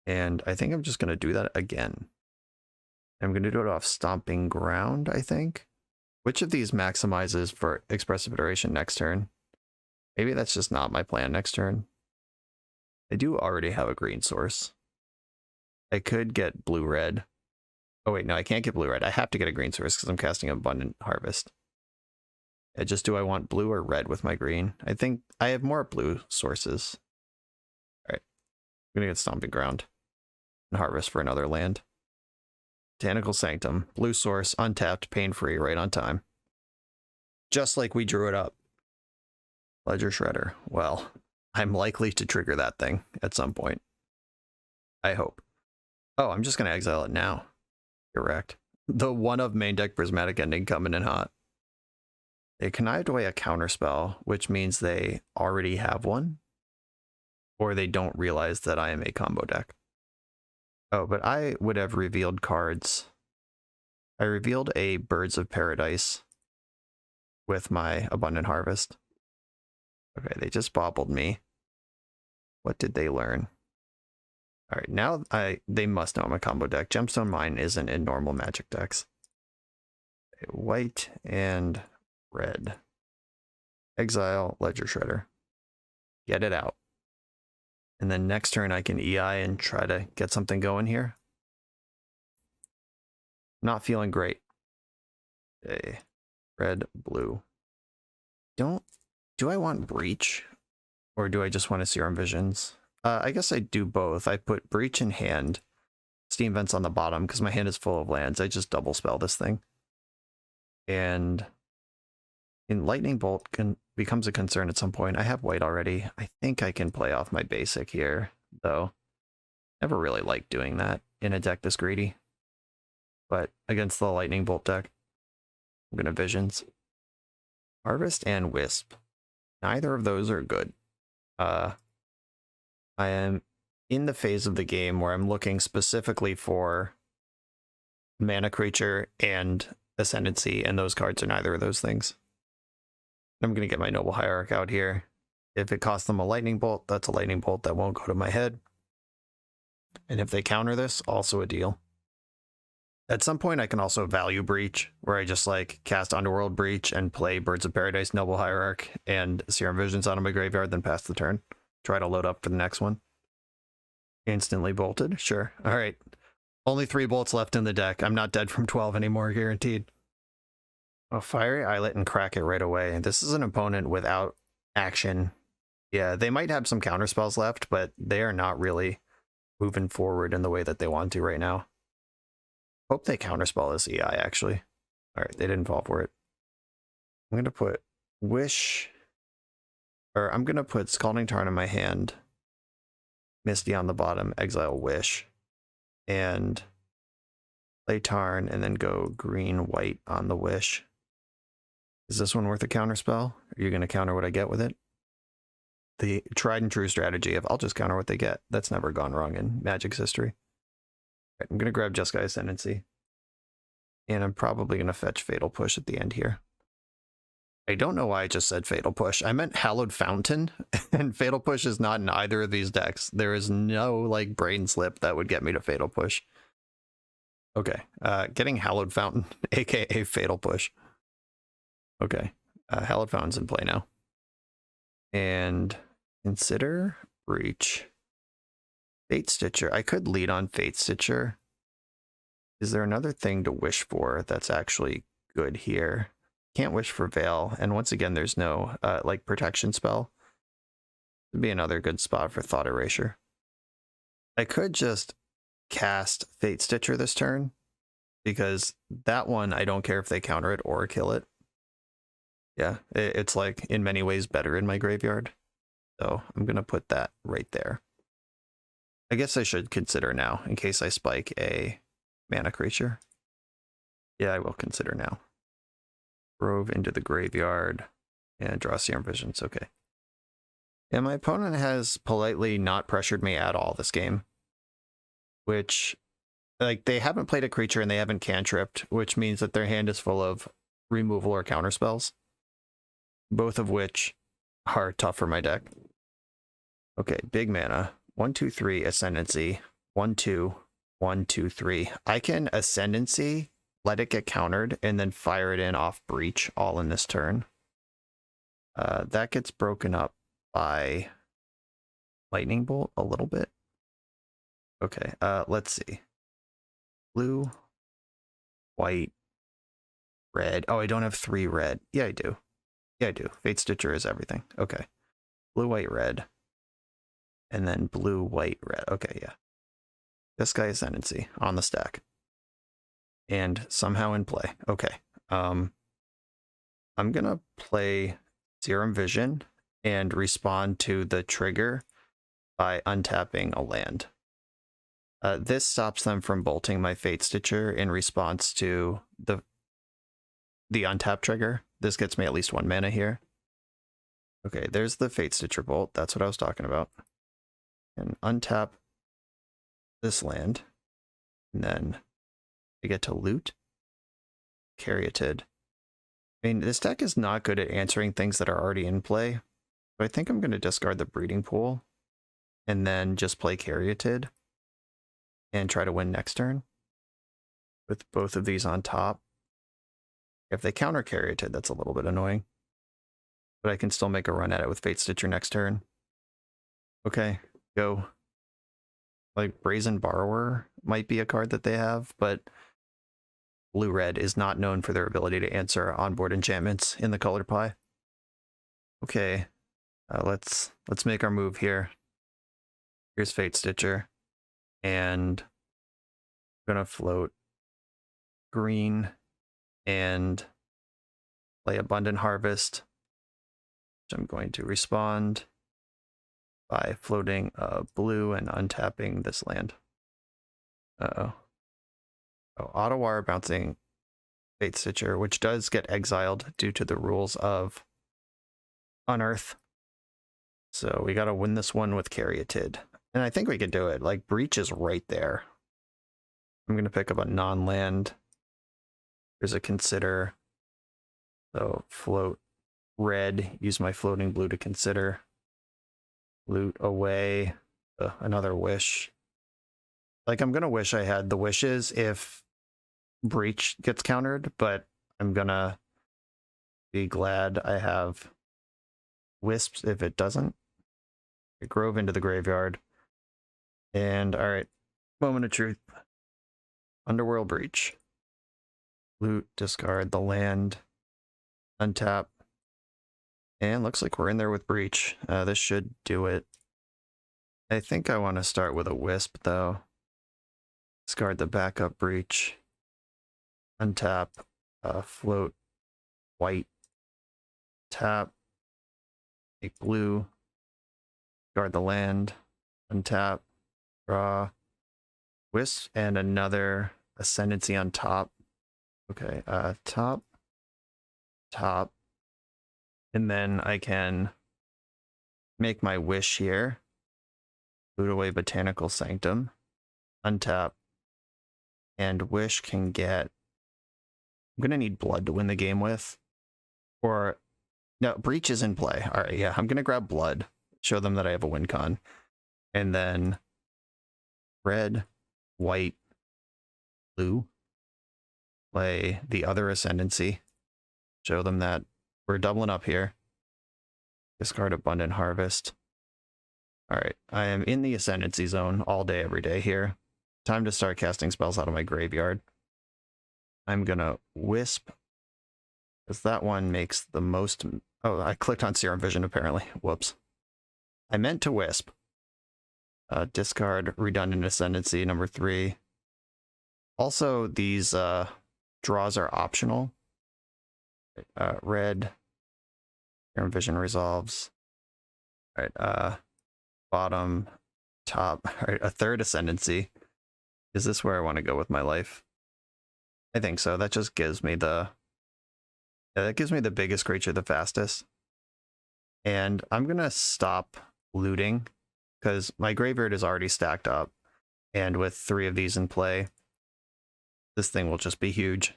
And I think I'm just going to do that again. I'm going to do it off Stomping Ground, I think. Which of these maximizes for Expressive Iteration next turn? Maybe that's just not my plan next turn. I do already have a green source. I could get blue-red. Oh wait, no, I can't get blue-red. I have to get a green source because I'm casting Abundant Harvest. Just do I want blue or red with my green? I think I have more blue sources. Alright. I'm going to get Stomping Ground and harvest for another land. Botanical Sanctum. Blue source, untapped, pain-free, right on time. Just like we drew it up. Ledger Shredder. Well, I'm likely to trigger that thing at some point. I hope. Oh, I'm just going to exile it now. Correct. The one of main deck Prismatic Ending coming in hot. They connived away a counterspell, which means they already have one. Or they don't realize that I am a combo deck. Oh, but I would have revealed cards. I revealed a Birds of Paradise with my Abundant Harvest. Okay, they just bobbled me. What did they learn? All right, now they must know I'm a combo deck. Gemstone Mine isn't in normal Magic decks. Okay, white and red. Exile Ledger Shredder. Get it out. And then next turn I can EI and try to get something going here. Not feeling great. Okay. Red, blue. Do I want Breach? Or do I just want to Serum Visions? I guess I do both. I put Breach in hand. Steam Vents on the bottom because my hand is full of lands. I just double spell this thing. And in Lightning Bolt becomes a concern at some point. I have white already. I think I can play off my basic here, though. Never really liked doing that in a deck this greedy. But against the Lightning Bolt deck, I'm going to Visions. Harvest and Wisp. Neither of those are good. I am in the phase of the game where I'm looking specifically for mana creature and Ascendancy, and those cards are neither of those things. I'm going to get my Noble Hierarch out here. If it costs them a lightning bolt, that's a lightning bolt that won't go to my head. And if they counter this, also a deal. At some point, I can also value Breach, where I just like cast Underworld Breach and play Birds of Paradise, Noble Hierarch, and Serum Visions out of my graveyard, then pass the turn. Try to load up for the next one. Instantly bolted, sure. All right. Only 3 bolts left in the deck. I'm not dead from 12 anymore, guaranteed. A Fiery Islet and crack it right away. This is an opponent without action. Yeah, they might have some counterspells left, but they are not really moving forward in the way that they want to right now. Hope they counterspell this EI, actually. All right, they didn't fall for it. I'm going to put Wish, or I'm going to put Scalding Tarn in my hand, Misty on the bottom, exile Wish, and play Tarn, and then go green-white on the Wish. Is this one worth a counterspell? Are you going to counter what I get with it? The tried and true strategy of I'll just counter what they get. That's never gone wrong in Magic's history. Right, I'm going to grab Jeskai Ascendancy. And I'm probably going to fetch Fatal Push at the end here. I don't know why I just said Fatal Push. I meant Hallowed Fountain, and Fatal Push is not in either of these decks. There is no, like, brain slip that would get me to Fatal Push. Okay, getting Hallowed Fountain, aka Fatal Push. Okay, Hallowed Fountain's in play now. And consider Breach. Fate Stitcher. I could lead on Fate Stitcher. Is there another thing to wish for that's actually good here? Can't wish for Veil. And once again, there's no like protection spell. Would be another good spot for Thought Erasure. I could just cast Fate Stitcher this turn, because that one, I don't care if they counter it or kill it. Yeah, it's like in many ways better in my graveyard. So I'm going to put that right there. I guess I should consider now in case I spike a mana creature. Yeah, I will consider now. Grove into the graveyard and draw Serum Visions. Okay. And my opponent has politely not pressured me at all this game, which, like, they haven't played a creature and they haven't cantripped, which means that their hand is full of removal or counter spells, both of which are tough for my deck. Okay, big mana. 1, 2, 3, Ascendancy. 1, 2, 1, 2, 3. I can Ascendancy, let it get countered, and then fire it in off Breach all in this turn. That gets broken up by Lightning Bolt a little bit. Okay, let's see. Blue, white, red. Oh, I don't have 3 red. Yeah, I do. Yeah, I do. Fate Stitcher is everything. Okay. Blue, white, red. And then blue, white, red. Okay, yeah. Jeskai Ascendancy on the stack. And somehow in play. Okay. I'm going to play Serum Vision and respond to the trigger by untapping a land. This stops them from bolting my Fate Stitcher in response to the untap trigger. This gets me at least 1 mana here. Okay, there's the Fate Stitcher bolt. That's what I was talking about. And untap this land. And then I get to loot. Caryatid. I mean, this deck is not good at answering things that are already in play. But I think I'm going to discard the Breeding Pool. And then just play Caryatid. And try to win next turn. With both of these on top. If they counter Caryatid, that's a little bit annoying. But I can still make a run at it with Fate Stitcher next turn. Okay, go. Like, Brazen Borrower might be a card that they have, but blue-red is not known for their ability to answer onboard enchantments in the colored pie. Okay, let's make our move here. Here's Fate Stitcher. And I'm going to float green and play Abundant Harvest, which I'm going to respond by floating blue and untapping this land. Uh-oh. Oh, Ottawar bouncing Fate Stitcher, which does get exiled due to the rules of Unearth. So we got to win this one with Caryatid. And I think we can do it. Like, Breach is right there. I'm going to pick up a non-land. There's a Consider. So float red. Use my floating blue to consider. Loot away. Another wish. Like, I'm going to wish I had the wishes if Breach gets countered, but I'm going to be glad I have Wisps if it doesn't. Grove into the graveyard. And, alright. Moment of truth. Underworld Breach. Loot, discard the land. Untap. And looks like we're in there with Breach. This should do it. I think I want to start with a Wisp, though. Discard the backup Breach. Untap. Float. White. Tap. Make blue. Guard the land. Untap. Draw. Wisp. And another Ascendancy on top. Okay, top. Top. And then I can make my wish here. Loot away Botanical Sanctum. Untap. And wish can get... I'm going to need blood to win the game with. Or... No, Breach is in play. Alright, yeah, I'm going to grab blood. Show them that I have a win con. And then... red, white, blue. Play the other Ascendancy. Show them that we're doubling up here. Discard Abundant Harvest. Alright, I am in the Ascendancy zone all day, every day here. Time to start casting spells out of my graveyard. I'm gonna Wisp, because that one makes the most... Oh, I clicked on Serum Vision, apparently. Whoops. I meant to Wisp. Discard Redundant Ascendancy, number 3. Also, these draws are optional. Red. Serum Vision resolves. Alright, bottom, top. Alright, a third Ascendancy. Is this where I want to go with my life? I think so. That just gives me the... Yeah, that gives me the biggest creature the fastest. And I'm going to stop looting, because my graveyard is already stacked up. And with 3 of these in play, this thing will just be huge.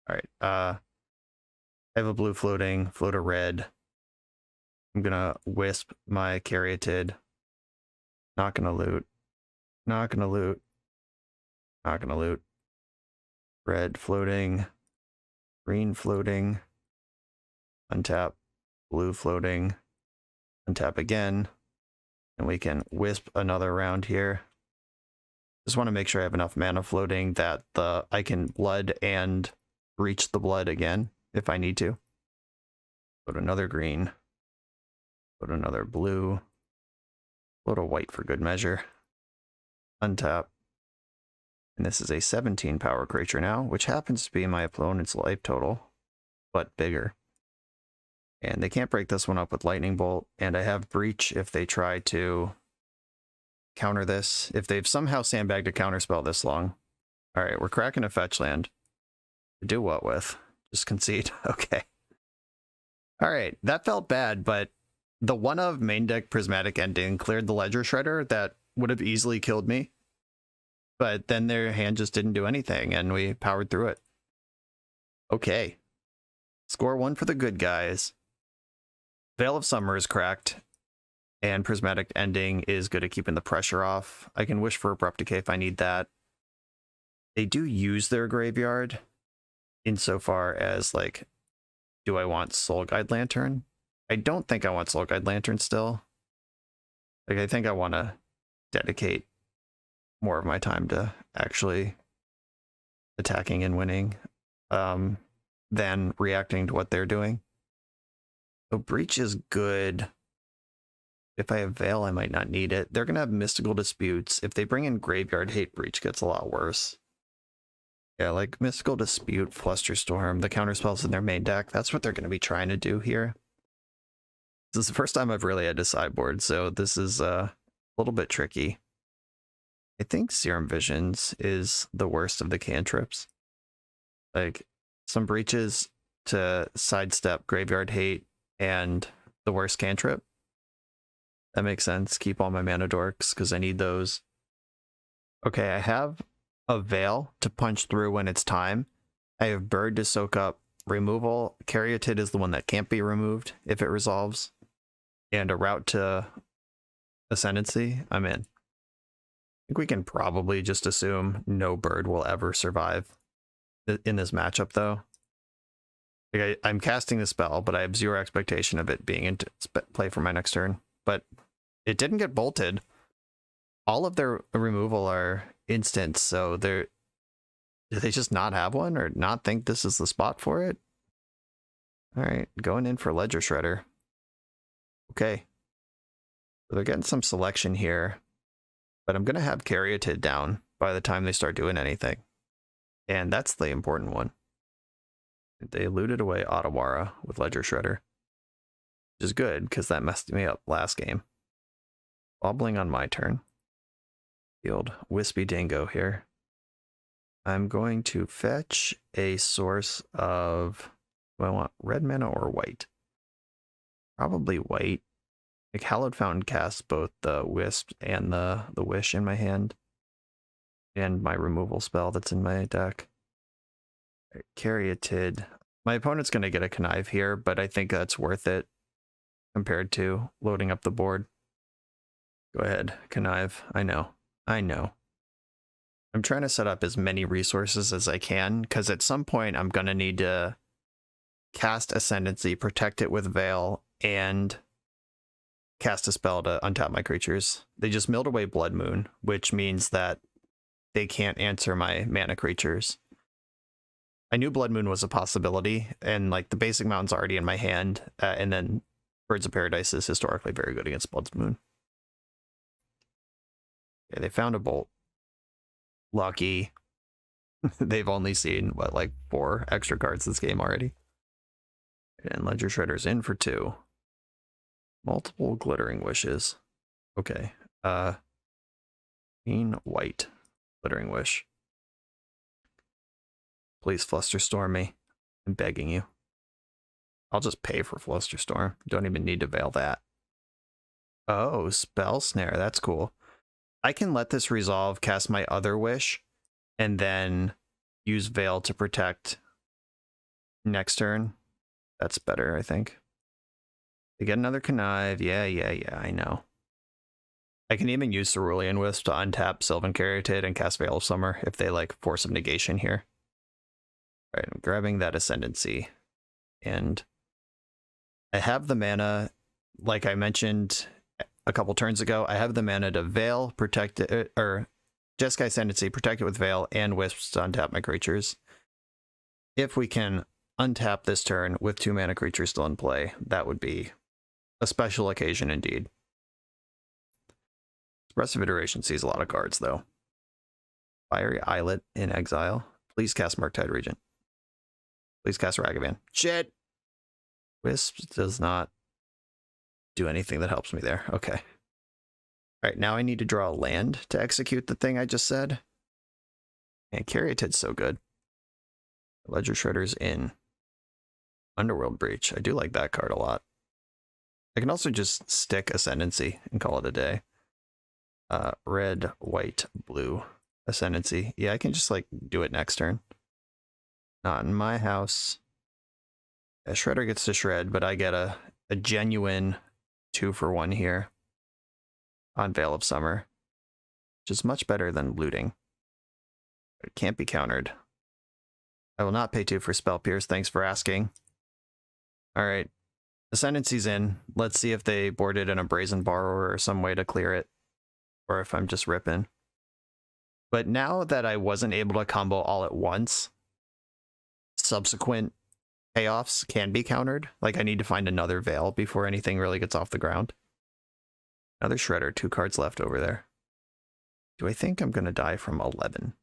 Alright, I have a blue floating, float a red. I'm gonna Wisp my Caryatid. Not gonna loot. Not gonna loot. Not gonna loot. Red floating. Green floating. Untap. Blue floating. Untap again. And we can Wisp another round here. Just want to make sure I have enough mana floating that I can blood and reach the blood again if I need to. Put another green. Put another blue. Put a white for good measure. Untap. And this is a 17 power creature now, which happens to be my opponent's life total, but bigger. And they can't break this one up with Lightning Bolt, and I have Breach if they try to counter this. If they've somehow sandbagged a counterspell this long. Alright, we're cracking a fetch land. To do what with? Just concede. Okay. Alright, that felt bad, but the one of main deck Prismatic Ending cleared the Ledger Shredder that would have easily killed me. But then their hand just didn't do anything, and we powered through it. Okay. Score 1 for the good guys. Veil of Summer is cracked, and Prismatic Ending is good at keeping the pressure off. I can wish for Abrupt Decay if I need that. They do use their graveyard insofar as, like, do I want Soul Guide Lantern? I don't think I want Soul Guide Lantern still. Like, I think I want to dedicate more of my time to actually attacking and winning than reacting to what they're doing. So Breach is good. If I have Veil, I might not need it. They're going to have Mystical Disputes. If they bring in Graveyard Hate, Breach gets a lot worse. Yeah, like Mystical Dispute, Flusterstorm, the counterspells in their main deck, that's what they're going to be trying to do here. This is the first time I've really had to sideboard, so this is a little bit tricky. I think Serum Visions is the worst of the cantrips. Like some breaches to sidestep Graveyard Hate and the worst cantrip. That makes sense. Keep all my mana dorks because I need those. Okay, I have a Veil to punch through when it's time. I have Bird to soak up removal. Caryatid is the one that can't be removed if it resolves. And a route to Ascendancy. I'm in. I think we can probably just assume no Bird will ever survive in this matchup, though. Like I'm casting the spell, but I have zero expectation of it being in play for my next turn. But it didn't get bolted. All of their removal are instants, so do they just not have one or not think this is the spot for it? All right, going in for Ledger Shredder. Okay. So they're getting some selection here, but I'm going to have Caryatid down by the time they start doing anything. And that's the important one. They looted away Otawara with Ledger Shredder, which is good because that messed me up last game. Wobbling on my turn. Field Wispy Dingo here. I'm going to fetch a source of, do I want red mana or white? Probably white. Like Hallowed Fountain casts both the Wisp and the Wish in my hand. And my removal spell that's in my deck. Right, Caryatid. My opponent's going to get a Connive here, but I think that's worth it compared to loading up the board. Go ahead, Connive. I know. I'm trying to set up as many resources as I can, because at some point I'm going to need to cast Ascendancy, protect it with Veil, and cast a spell to untap my creatures. They just milled away Blood Moon, which means that they can't answer my mana creatures. I knew Blood Moon was a possibility, and like the basic mountain's already in my hand, and then Birds of Paradise is historically very good against Blood Moon. Yeah, they found a bolt. Lucky. They've only seen, what, like 4 extra cards this game already. And Ledger Shredder's in for 2. Multiple Glittering Wishes. Okay. Green, white. Glittering Wish. Please Flusterstorm me. I'm begging you. I'll just pay for Flusterstorm. Don't even need to Veil that. Oh, Spell Snare. That's cool. I can let this resolve, cast my other wish, and then use Veil to protect next turn. That's better, I think. They get another Connive. Yeah, I know. I can even use Cerulean Wisp to untap Sylvan Caryatid and cast Veil of Summer if they like Force of Negation here. All right, I'm grabbing that Ascendancy. And I have the mana, like I mentioned a couple turns ago, I have the mana to Veil, protect it, or Jeskai Ascendancy, protect it with Veil, and Wisps to untap my creatures. If we can untap this turn with 2 mana creatures still in play, that would be a special occasion indeed. Expressive Iteration sees a lot of cards, though. Fiery Islet in exile. Please cast Murktide Regent. Please cast Ragavan. Shit! Wisp does not do anything that helps me there. Okay. All right, now I need to draw a land to execute the thing I just said. And Caryatid's so good. Ledger Shredder's in. Underworld Breach. I do like that card a lot. I can also just stick Ascendancy and call it a day. Red, white, blue. Ascendancy. Yeah, I can just like do it next turn. Not in my house. Yeah, Shredder gets to shred, but I get a genuine 2-for-1 here on Veil of Summer, which is much better than looting. It can't be countered. I will not pay 2 for Spell Pierce. Thanks for asking. All right. Ascendancy's in. Let's see if they boarded in a Brazen Borrower or some way to clear it, or if I'm just ripping. But now that I wasn't able to combo all at once, subsequent payoffs can be countered. Like I need to find another Veil before anything really gets off the ground. Another Shredder, 2 cards left over there. Do I think I'm going to die from 11?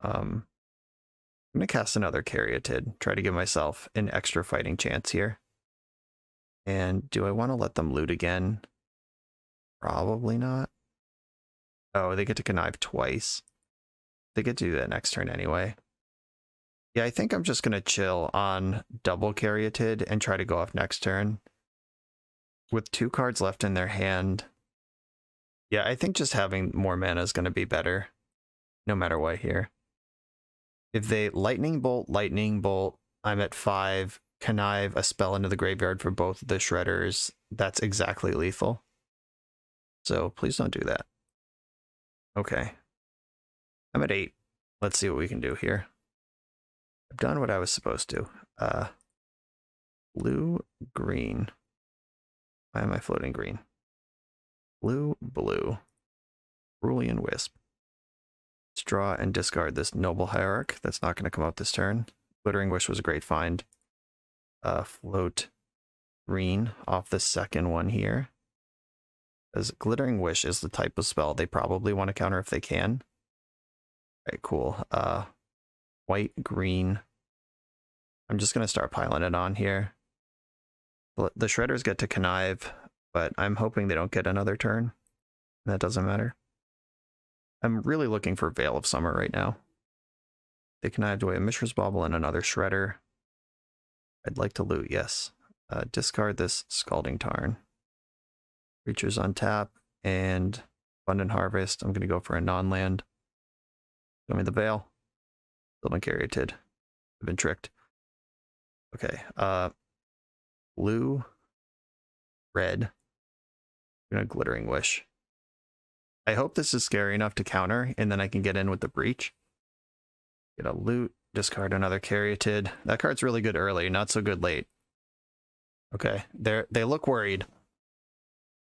I'm going to cast another Caryatid, try to give myself an extra fighting chance here. And do I want to let them loot again? Probably not. Oh, they get to connive twice. They get to do that next turn anyway. Yeah, I think I'm just going to chill on double Caryatid and try to go off next turn. With 2 cards left in their hand. Yeah, I think just having more mana is going to be better, no matter what here. If they Lightning Bolt, I'm at 5, connive a spell into the graveyard for both of the Shredders, that's exactly lethal. So please don't do that. Okay. I'm at 8. Let's see what we can do here. I've done what I was supposed to. Blue, green. Why am I floating green? Blue, blue. Cerulean Wisp. Let's draw and discard this Noble Hierarch. That's not going to come out this turn. Glittering Wish was a great find. Float green off the second one here. As Glittering Wish is the type of spell they probably want to counter if they can. Alright, cool. White, green. I'm just going to start piling it on here. The Shredders get to connive, but I'm hoping they don't get another turn. That doesn't matter. I'm really looking for Veil of Summer right now. They connived away a Mishra's Bauble and another Shredder. I'd like to loot, yes. Discard this Scalding Tarn. Creatures on tap and Abundant Harvest. I'm going to go for a non-land. Show me the Veil. Still been Caryatid. I've been tricked. Okay. Blue, red. I'm going to Glittering Wish. I hope this is scary enough to counter, and then I can get in with the Breach. Get a loot, discard another Caryatid. That card's really good early, not so good late. Okay, they look worried.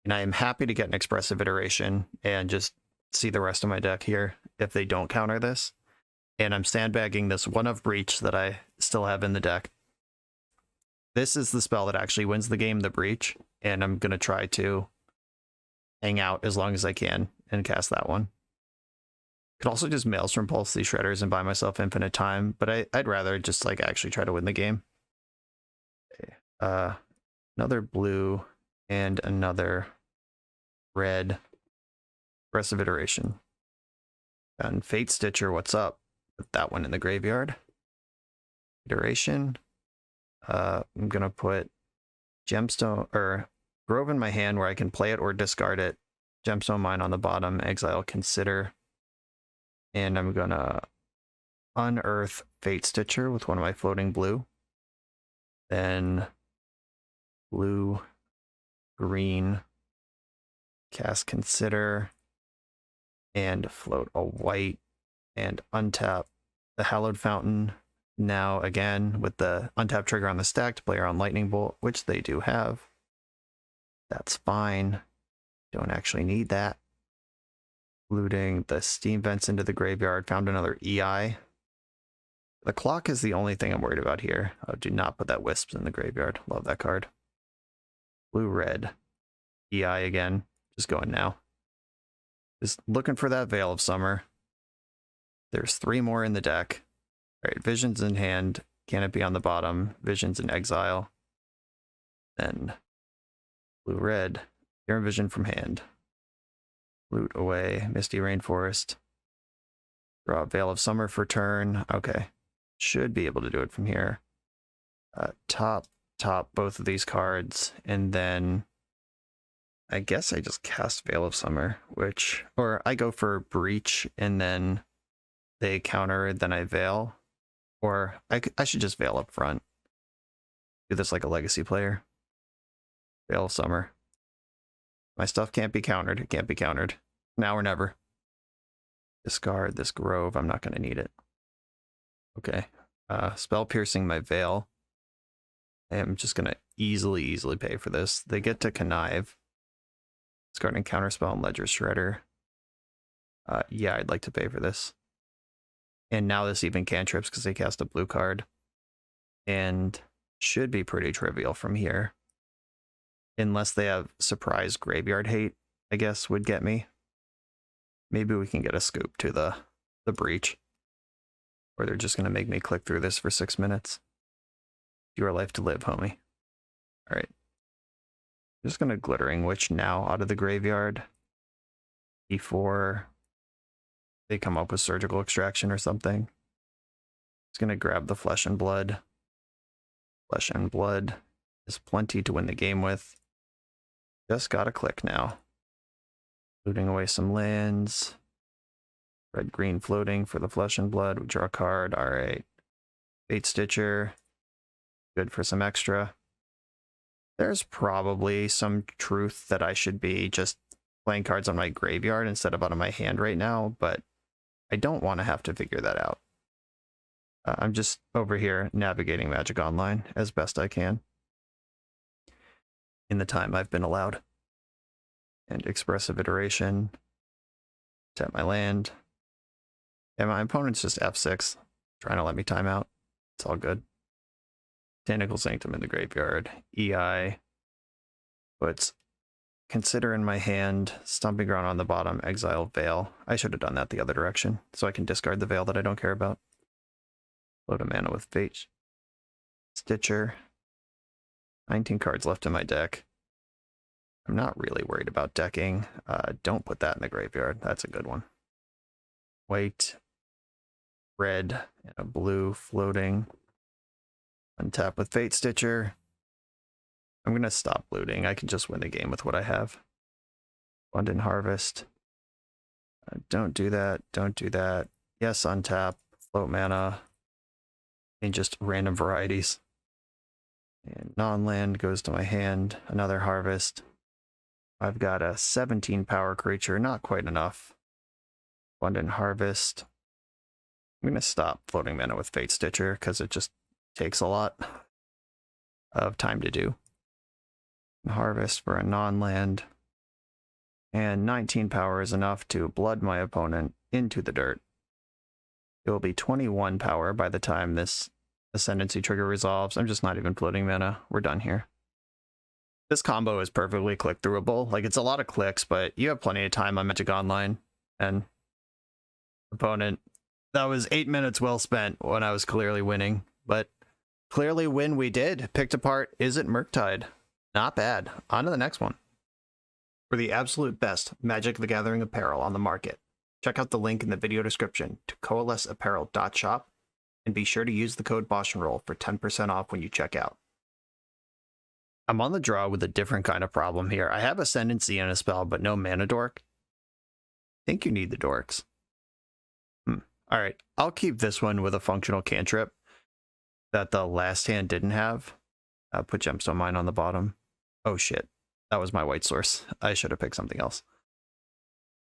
And I am happy to get an Expressive Iteration and just see the rest of my deck here if they don't counter this. And I'm sandbagging this one of Breach that I still have in the deck. This is the spell that actually wins the game, the Breach, and I'm going to try to hang out as long as I can and cast that one. Could also just Maelstrom Pulse these Shredders and buy myself infinite time, but I'd rather just like actually try to win the game. Okay. Another blue and another red. Expressive Iteration. And Fate Stitcher, what's up? Put that one in the graveyard. Iteration. I'm gonna put Gemstone or Grove in my hand where I can play it or discard it. Gemstone Mine on the bottom, exile Consider. And I'm gonna unearth Fate Stitcher with one of my floating blue. Then blue, green, cast Consider, and float a white and untap the Hallowed Fountain. Now again with the untap trigger on the stacked player on Lightning Bolt, which they do have. That's fine. Don't actually need that. Looting the Steam Vents into the graveyard. Found another EI. The Clock is the only thing I'm worried about here. Oh, do not put that Wisps in the graveyard. Love that card. Blue, red. EI again. Just going now. Just looking for that Veil of Summer. There's 3 more in the deck. Alright, Visions in hand. Canopy on the bottom. Visions in exile. Then blue, red. Garen Vision from hand. Loot away. Misty Rainforest. Draw Veil of Summer for turn. Okay. Should be able to do it from here. Top both of these cards. And then I guess I just cast Veil of Summer, or I go for Breach and then they counter, then I Veil. Or I should just Veil up front. Do this like a legacy player. Veil of Summer. My stuff can't be countered. It can't be countered. Now or never. Discard this Grove. I'm not going to need it. Okay. Spell Piercing my Veil. I am just going to easily pay for this. They get to connive. Discarding Counterspell and Ledger Shredder. Yeah, I'd like to pay for this. And now this even cantrips because they cast a blue card. And should be pretty trivial from here. Unless they have Surprise Graveyard Hate, I guess, would get me. Maybe we can get a scoop to the Breach. Or they're just going to make me click through this for 6 minutes. Your life to live, homie. Alright. Just going to Glittering Witch now out of the graveyard. Before they come up with Surgical Extraction or something. Just gonna grab the Flesh and Blood. Flesh and Blood is plenty to win the game with. Just gotta click now. Looting away some lands. Red green floating for the Flesh and Blood. We draw a card. All right. Fate Stitcher. Good for some extra. There's probably some truth that I should be just playing cards on my graveyard instead of out of my hand right now, but I don't want to have to figure that out. I'm just over here navigating Magic Online as best I can in the time I've been allowed. And Expressive Iteration. Tap my land. And my opponent's just F6, trying to let me time out. It's all good. Tentacle Sanctum in the graveyard. EI. Puts Consider in my hand. Stomping Ground on the bottom. Exile Veil. I should have done that the other direction, so I can discard the Veil that I don't care about. Load a mana with Fate Stitcher. 19 cards left in my deck. I'm not really worried about decking. Don't put that in the graveyard. That's a good one. White, red, and a blue floating. Untap with Fate Stitcher. I'm going to stop looting. I can just win the game with what I have. Abundant Harvest. Don't do that. Don't do that. Yes, untap. Float mana. And just random varieties. And non-land goes to my hand. Another Harvest. I've got a 17 power creature. Not quite enough. Abundant Harvest. I'm going to stop floating mana with Fate Stitcher because it just takes a lot of time to do. Harvest for a non-land. And 19 power is enough to blood my opponent into the dirt. It will be 21 power by the time this Ascendancy trigger resolves. I'm just not even floating mana. We're done here. This combo is perfectly click-throughable. Like, it's a lot of clicks, but you have plenty of time on Magic Online. And opponent, that was 8 minutes well spent when I was clearly winning. But clearly win we did. Picked apart Is It Murktide? Not bad. On to the next one. For the absolute best Magic the Gathering apparel on the market, check out the link in the video description to coalesceapparel.shop and be sure to use the code BoshNRoll for 10% off when you check out. I'm on the draw with a different kind of problem here. I have Ascendancy in a spell, but no mana dork. I think you need the dorks. Alright, I'll keep this one with a functional cantrip that the last hand didn't have. I'll put Gemstone Mine on the bottom. Oh shit, that was my white source. I should have picked something else.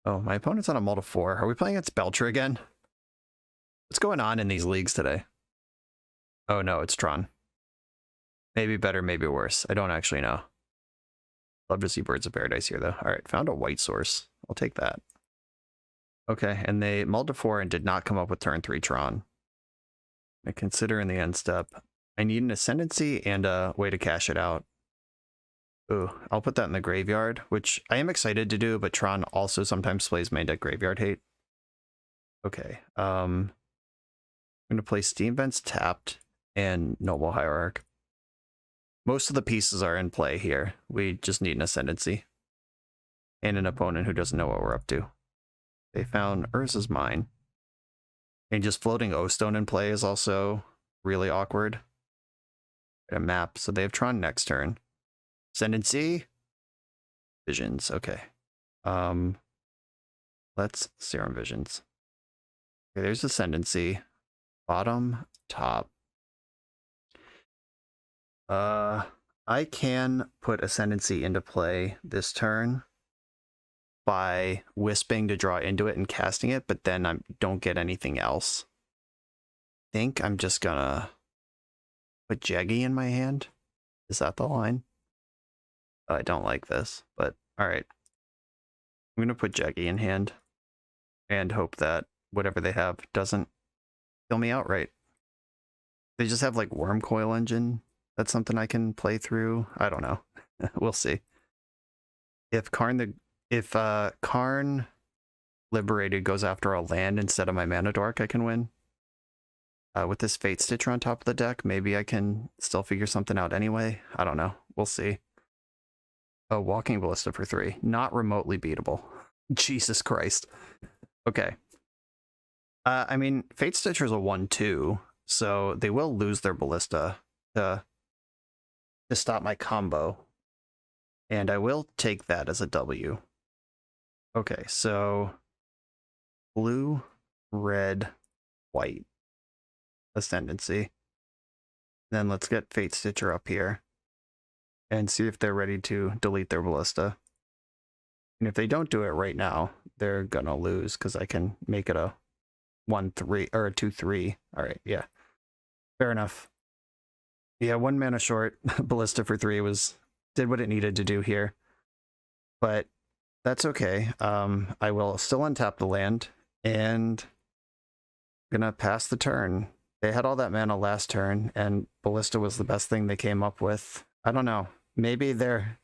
Oh, my opponent's on a mull to 4. Are we playing against Belcher again? What's going on in these leagues today? Oh no, it's Tron. Maybe better, maybe worse. I don't actually know. Love to see Birds of Paradise here though. Alright, found a white source. I'll take that. Okay, and they mulled to 4 and did not come up with turn 3 Tron. I consider in the end step. I need an Ascendancy and a way to cash it out. Ooh, I'll put that in the graveyard, which I am excited to do, but Tron also sometimes plays main deck graveyard hate. Okay, I'm going to play Steam Vents tapped and Noble Hierarch. Most of the pieces are in play here. We just need an Ascendancy and an opponent who doesn't know what we're up to. They found Urza's Mine. And just floating O-Stone in play is also really awkward. A map, so they have Tron next turn. Ascendancy. Visions, okay. Let's Serum Visions. Okay, there's Ascendancy. Bottom, top. I can put Ascendancy into play this turn by wisping to draw into it and casting it, but then I don't get anything else. I think I'm just gonna put Jeggy in my hand. Is that the line? Oh, I don't like this, but alright. I'm gonna put Jeggy in hand and hope that whatever they have doesn't kill me outright. They just have like Worm Coil Engine. That's something I can play through. I don't know. We'll see. If Karn Liberated goes after a land instead of my Mana Dork, I can win. With this Fate Stitcher on top of the deck, maybe I can still figure something out anyway. I don't know. We'll see. Oh, Walking Ballista for 3. Not remotely beatable. Jesus Christ. Okay. I mean, Fate Stitcher is a 1-2, so they will lose their ballista to stop my combo. And I will take that as a W. Okay, so blue, red, white. Ascendancy. Then let's get Fate Stitcher up here and see if they're ready to delete their ballista. And if they don't do it right now, they're gonna lose because I can make it a 1-3 or a 2-3. All right, yeah, fair enough. Yeah, 1 mana short. Ballista for 3 did what it needed to do here, but that's okay. I will still untap the land and gonna pass the turn. They had all that mana last turn, and ballista was the best thing they came up with. I don't know. Maybe the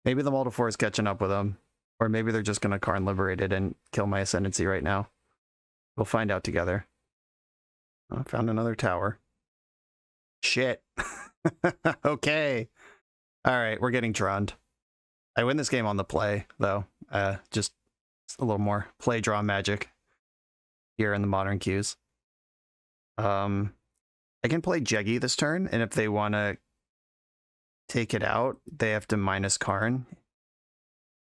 Multifor is catching up with them, or maybe they're just gonna Karn Liberated and kill my Ascendancy right now. We'll find out together. I found another tower. Shit. Okay. All right, we're getting Troned. I win this game on the play, though. Just a little more play draw magic here in the modern queues. I can play Jeggy this turn, and if they want to take it out, they have to minus Karn.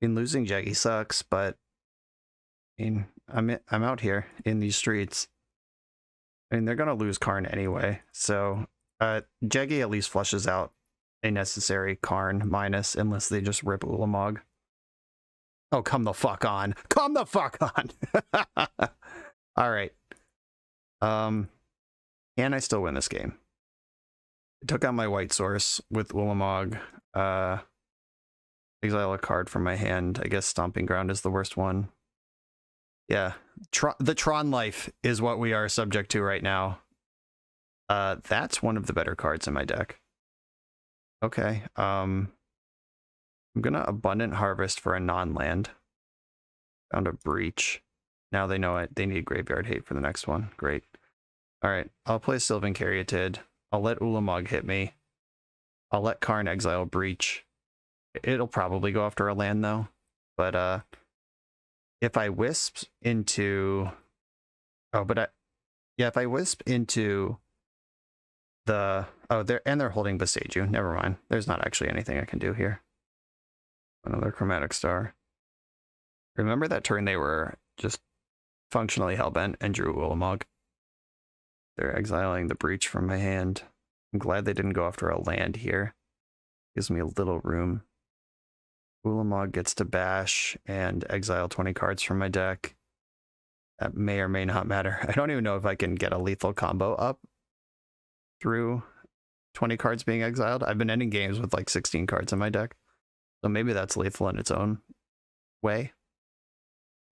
Losing Jeggy sucks, but I'm out here in these streets. They're gonna lose Karn anyway, so Jeggy at least flushes out a necessary Karn minus, unless they just rip Ulamog. Oh, come the fuck on! Come the fuck on! All right. And I still win this game. I took out my white source with Ulamog. Exile a card from my hand. I guess Stomping Ground is the worst one. Yeah, the Tron life is what we are subject to right now. That's one of the better cards in my deck. Okay, I'm gonna Abundant Harvest for a non-land. Found a Breach. Now they know it. They need Graveyard Hate for the next one. Great. All right, I'll play Sylvan Caryatid. I'll let Ulamog hit me. I'll let Karn exile Breach. It'll probably go after a land though. But if I wisp into if I wisp into the they're holding Beseiju. Never mind. There's not actually anything I can do here. Another Chromatic Star. Remember that turn they were just functionally hellbent and drew Ulamog. They're exiling the Breach from my hand. I'm glad they didn't go after a land here. Gives me a little room. Ulamog gets to bash and exile 20 cards from my deck. That may or may not matter. I don't even know if I can get a lethal combo up through 20 cards being exiled. I've been ending games with like 16 cards in my deck. So maybe that's lethal in its own way.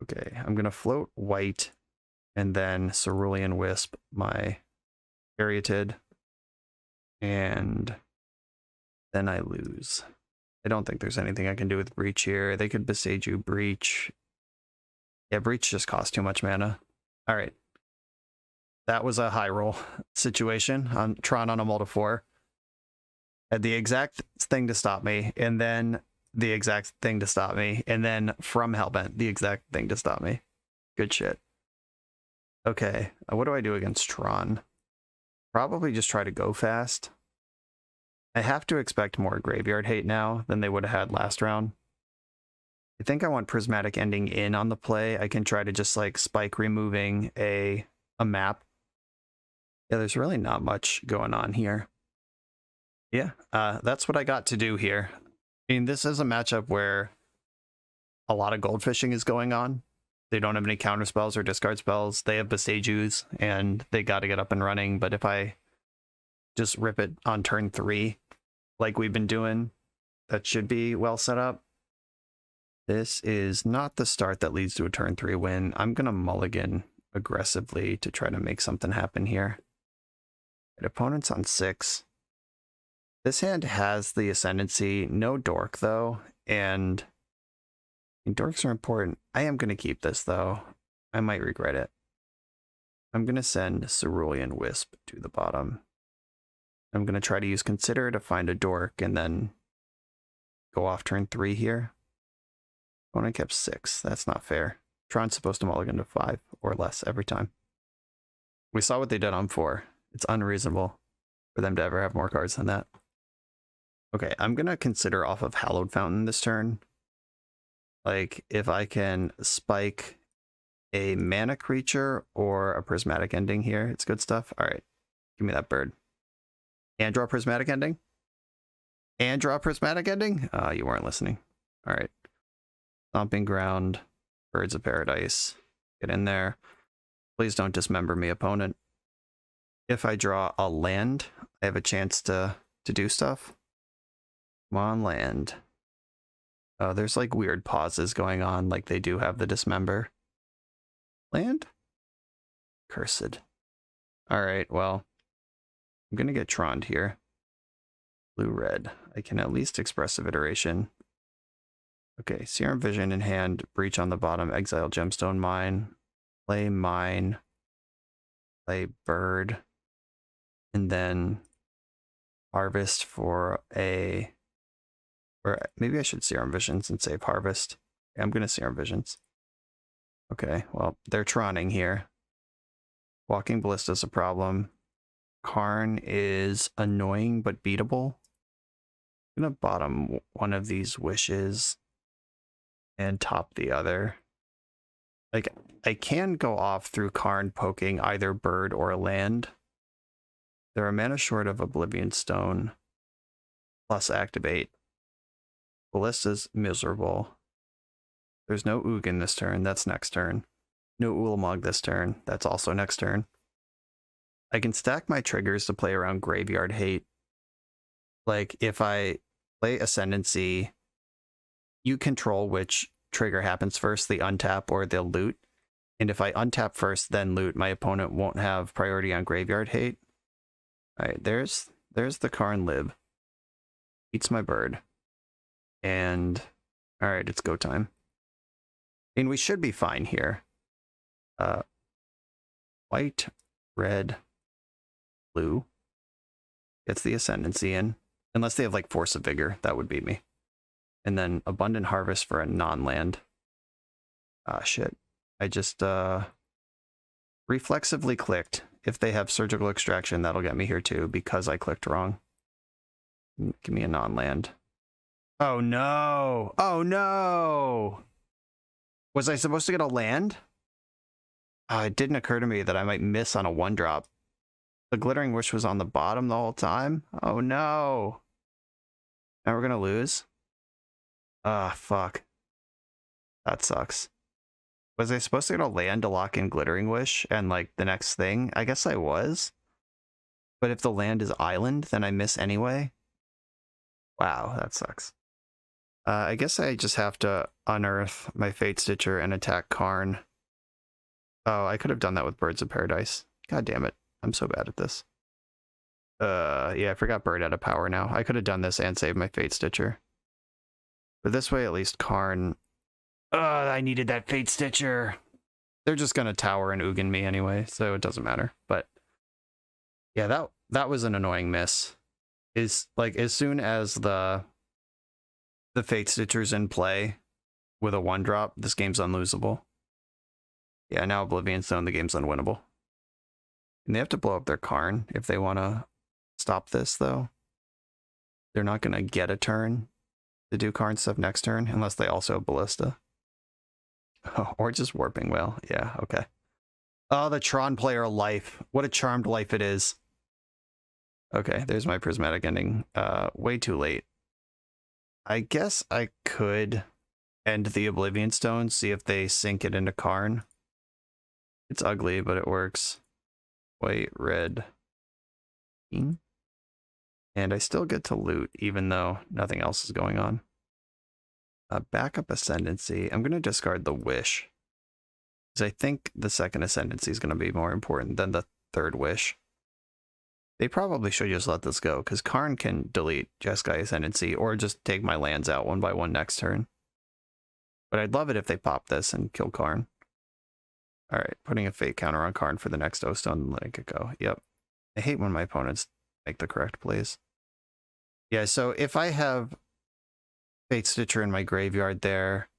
Okay, I'm going to float white and then Cerulean Wisp my Caryatid. And then I lose. I don't think there's anything I can do with Breach here. They could Beseiju Breach. Yeah, Breach just costs too much mana. All right. That was a high roll situation on Tron on a Multifor. Had the exact thing to stop me, and then the exact thing to stop me, and then from Hellbent, the exact thing to stop me. Good shit. Okay, what do I do against Tron? Probably just try to go fast. I have to expect more Graveyard Hate now than they would have had last round. I think I want Prismatic Ending in on the play. I can try to just like spike removing a map. Yeah, there's really not much going on here. Yeah, that's what I got to do here. I mean, this is a matchup where a lot of goldfishing is going on. They don't have any counter spells or discard spells. They have Beseijus, and they got to get up and running. But if I just rip it on turn 3, like we've been doing, that should be well set up. This is not the start that leads to a turn 3 win. I'm going to mulligan aggressively to try to make something happen here. My opponent's on 6. This hand has the Ascendancy, no Dork though, and Dorks are important. I am going to keep this though. I might regret it. I'm going to send Cerulean Wisp to the bottom. I'm going to try to use Consider to find a Dork and then go off turn 3 here. Opponent kept 6. That's not fair. Tron's supposed to mulligan to 5 or less every time. We saw what they did on 4. It's unreasonable for them to ever have more cards than that. Okay, I'm going to consider off of Hallowed Fountain this turn. Like, if I can spike a mana creature or a prismatic ending here, it's good stuff. All right, give me that bird. And draw prismatic ending? And draw prismatic ending? You weren't listening. All right. Stomping Ground, Birds of Paradise. Get in there. Please don't dismember me, opponent. If I draw a land, I have a chance to do stuff. Come on, land. Oh, there's like weird pauses going on, like they do have the dismember. Land? Cursed. Alright, well, I'm gonna get Troned here. Blue-red. I can at least Expressive Iteration. Okay, Serum Vision in hand, Breach on the bottom, Exile Gemstone Mine, play Mine, play Bird, and then Harvest for a... Or maybe I should Serum Visions and save Harvest. Okay, I'm going to Serum Visions. Okay, well, they're Troning here. Walking Ballista's a problem. Karn is annoying but beatable. I'm going to bottom one of these wishes and top the other. Like, I can go off through Karn poking either bird or land. They're a mana short of Oblivion Stone plus activate. Ballista's miserable. There's no Ugin this turn. That's next turn. No Ulamog this turn. That's also next turn. I can stack my triggers to play around Graveyard Hate. Like, if I play Ascendancy, you control which trigger happens first, the untap or the loot. And if I untap first, then loot, my opponent won't have priority on Graveyard Hate. Alright, there's the Karn Lib. Eats my bird. And, alright, it's go time. And we should be fine here. White, red, blue. Gets the Ascendancy in. Unless they have, like, Force of Vigor, that would beat me. And then Abundant Harvest for a non-land. Ah, shit. I just, reflexively clicked. If they have Surgical Extraction, that'll get me here too, because I clicked wrong. Give me a non-land. Oh no! Oh no! Was I supposed to get a land? It didn't occur to me that I might miss on a 1-drop. The Glittering Wish was on the bottom the whole time? Oh no! Now we're gonna lose? Ah, fuck. That sucks. Was I supposed to get a land to lock in Glittering Wish and, like, the next thing? I guess I was. But if the land is island, then I miss anyway? Wow, that sucks. I guess I just have to unearth my Fate Stitcher and attack Karn. Oh, I could have done that with Birds of Paradise. God damn it. I'm so bad at this. Yeah, I forgot Bird out of power now. I could have done this and saved my Fate Stitcher. But this way, at least Karn... I needed that Fate Stitcher. They're just gonna tower and Ugin me anyway, so it doesn't matter. But yeah, that was an annoying miss. Is like as soon as the Fate Stitcher's in play with a 1-drop, this game's unlosable. Yeah, now Oblivion Stone, the game's unwinnable. And they have to blow up their Karn if they want to stop this, though. They're not gonna get a turn to do Karn stuff next turn unless they also have Ballista. Oh, or just Warping Whale. Yeah, okay. Oh, the Tron player life. What a charmed life it is. Okay, there's my prismatic ending. Way too late. I guess I could end the Oblivion Stone, see if they sink it into Karn. It's ugly, but it works. White, red, green. And I still get to loot, even though nothing else is going on. Backup Ascendancy. I'm going to discard the Wish. Because I think the second Ascendancy is going to be more important than the third Wish. They probably should just let this go, because Karn can delete Jeskai Ascendancy, or just take my lands out one by one next turn. But I'd love it if they pop this and kill Karn. Alright, putting a Fate counter on Karn for the next O-Stone and letting it go. Yep. I hate when my opponents make the correct plays. Yeah, so if I have Fate Stitcher in my graveyard there,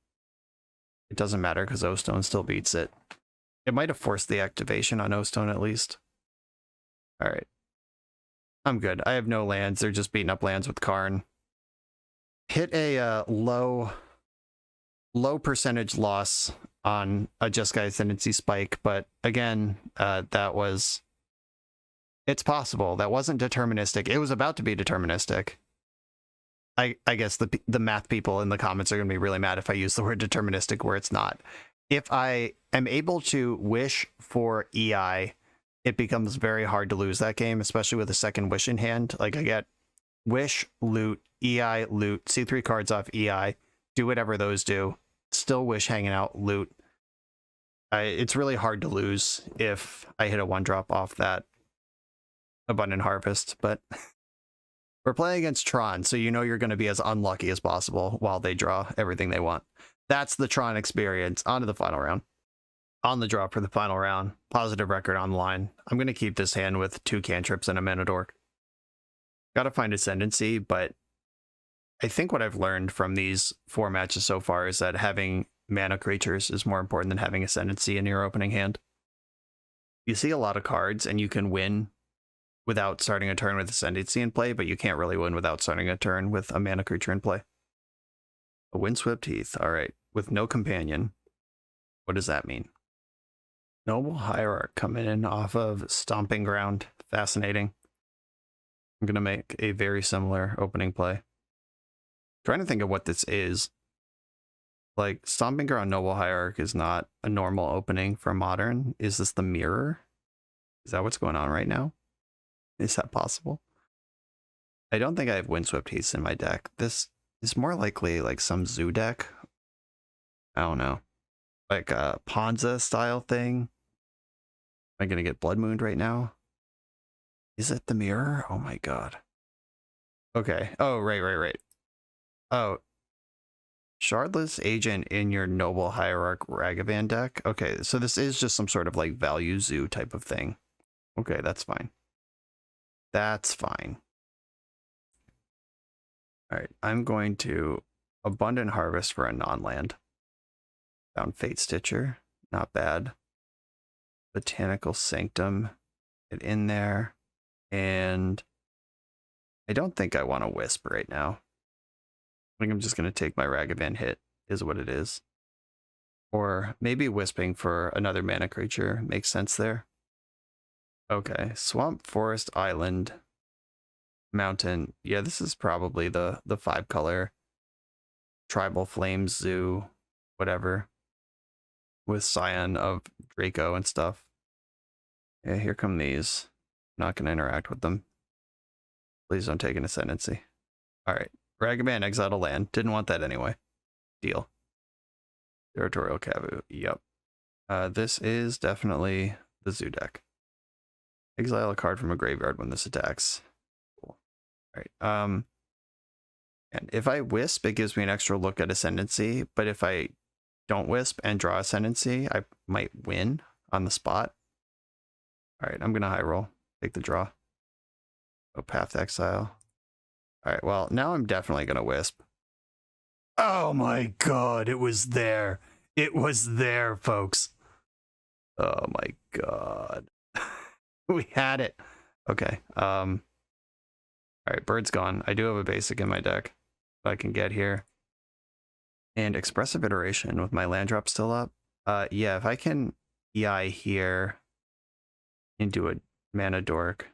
it doesn't matter because O-Stone still beats it. It might have forced the activation on O-Stone at least. All right. I'm good. I have no lands. They're just beating up lands with Karn. Hit a low percentage loss on a Jeskai Ascendancy spike, but again, it's possible. That wasn't deterministic. It was about to be deterministic. I guess the math people in the comments are going to be really mad if I use the word deterministic where it's not. If I am able to wish for EI, it becomes very hard to lose that game, especially with a second wish in hand. Like I get wish, loot, EI, loot, see 3 cards off EI, do whatever those do, still wish hanging out, loot. It's really hard to lose if I hit a 1-drop off that Abundant Harvest, but we're playing against Tron, so you know you're going to be as unlucky as possible while they draw everything they want. That's the Tron experience. On to the final round. On the draw for the final round. Positive record on the line. I'm going to keep this hand with 2 cantrips and a mana dork. Gotta find Ascendancy, but I think what I've learned from these 4 matches so far is that having mana creatures is more important than having Ascendancy in your opening hand. You see a lot of cards, and you can win without starting a turn with Ascendancy in play, but you can't really win without starting a turn with a mana creature in play. A Windswept Heath, alright, with no companion. What does that mean? Noble Hierarch coming in off of Stomping Ground. Fascinating. I'm going to make a very similar opening play. Trying to think of what this is. Like, Stomping Ground Noble Hierarch is not a normal opening for Modern. Is this the mirror? Is that what's going on right now? Is that possible? I don't think I have Windswept Heaths in my deck. This is more likely like some zoo deck. I don't know. Like a Ponza style thing. Am I going to get Blood Mooned right now? Is it the mirror? Oh my god. Okay. Oh, right. Oh. Shardless Agent in your Noble Hierarch Ragavan deck? Okay, so this is just some sort of like value zoo type of thing. Okay, that's fine. That's fine. Alright, I'm going to Abundant Harvest for a non-land. Found Fate Stitcher. Not bad. Botanical Sanctum. Get in there. And I don't think I want to Wisp right now. I think I'm just going to take my Ragavan hit, is what it is. Or maybe Wisping for another mana creature makes sense there. Okay, Swamp, Forest, Island, Mountain. Yeah, this is probably the 5-color Tribal Flames Zoo, whatever. With Scion of Draco and stuff. Yeah, here come these. Not going to interact with them. Please don't take an Ascendancy. Alright. Ragavan exiled a land. Didn't want that anyway. Deal. Territorial Kavu. Yep. This is definitely the zoo deck. Exile a card from a graveyard when this attacks. Cool. Alright. And if I Wisp, it gives me an extra look at Ascendancy. But if I don't Wisp and draw Ascendancy, I might win on the spot. Alright, I'm going to high roll. Take the draw. Go Path to Exile. Alright, well, now I'm definitely going to Wisp. Oh my god, it was there. It was there, folks. Oh my god. We had it. Okay. Alright, Bird's gone. I do have a basic in my deck that I can get here. And Expressive Iteration with my land drop still up. Yeah, if I can EI here into a mana dork,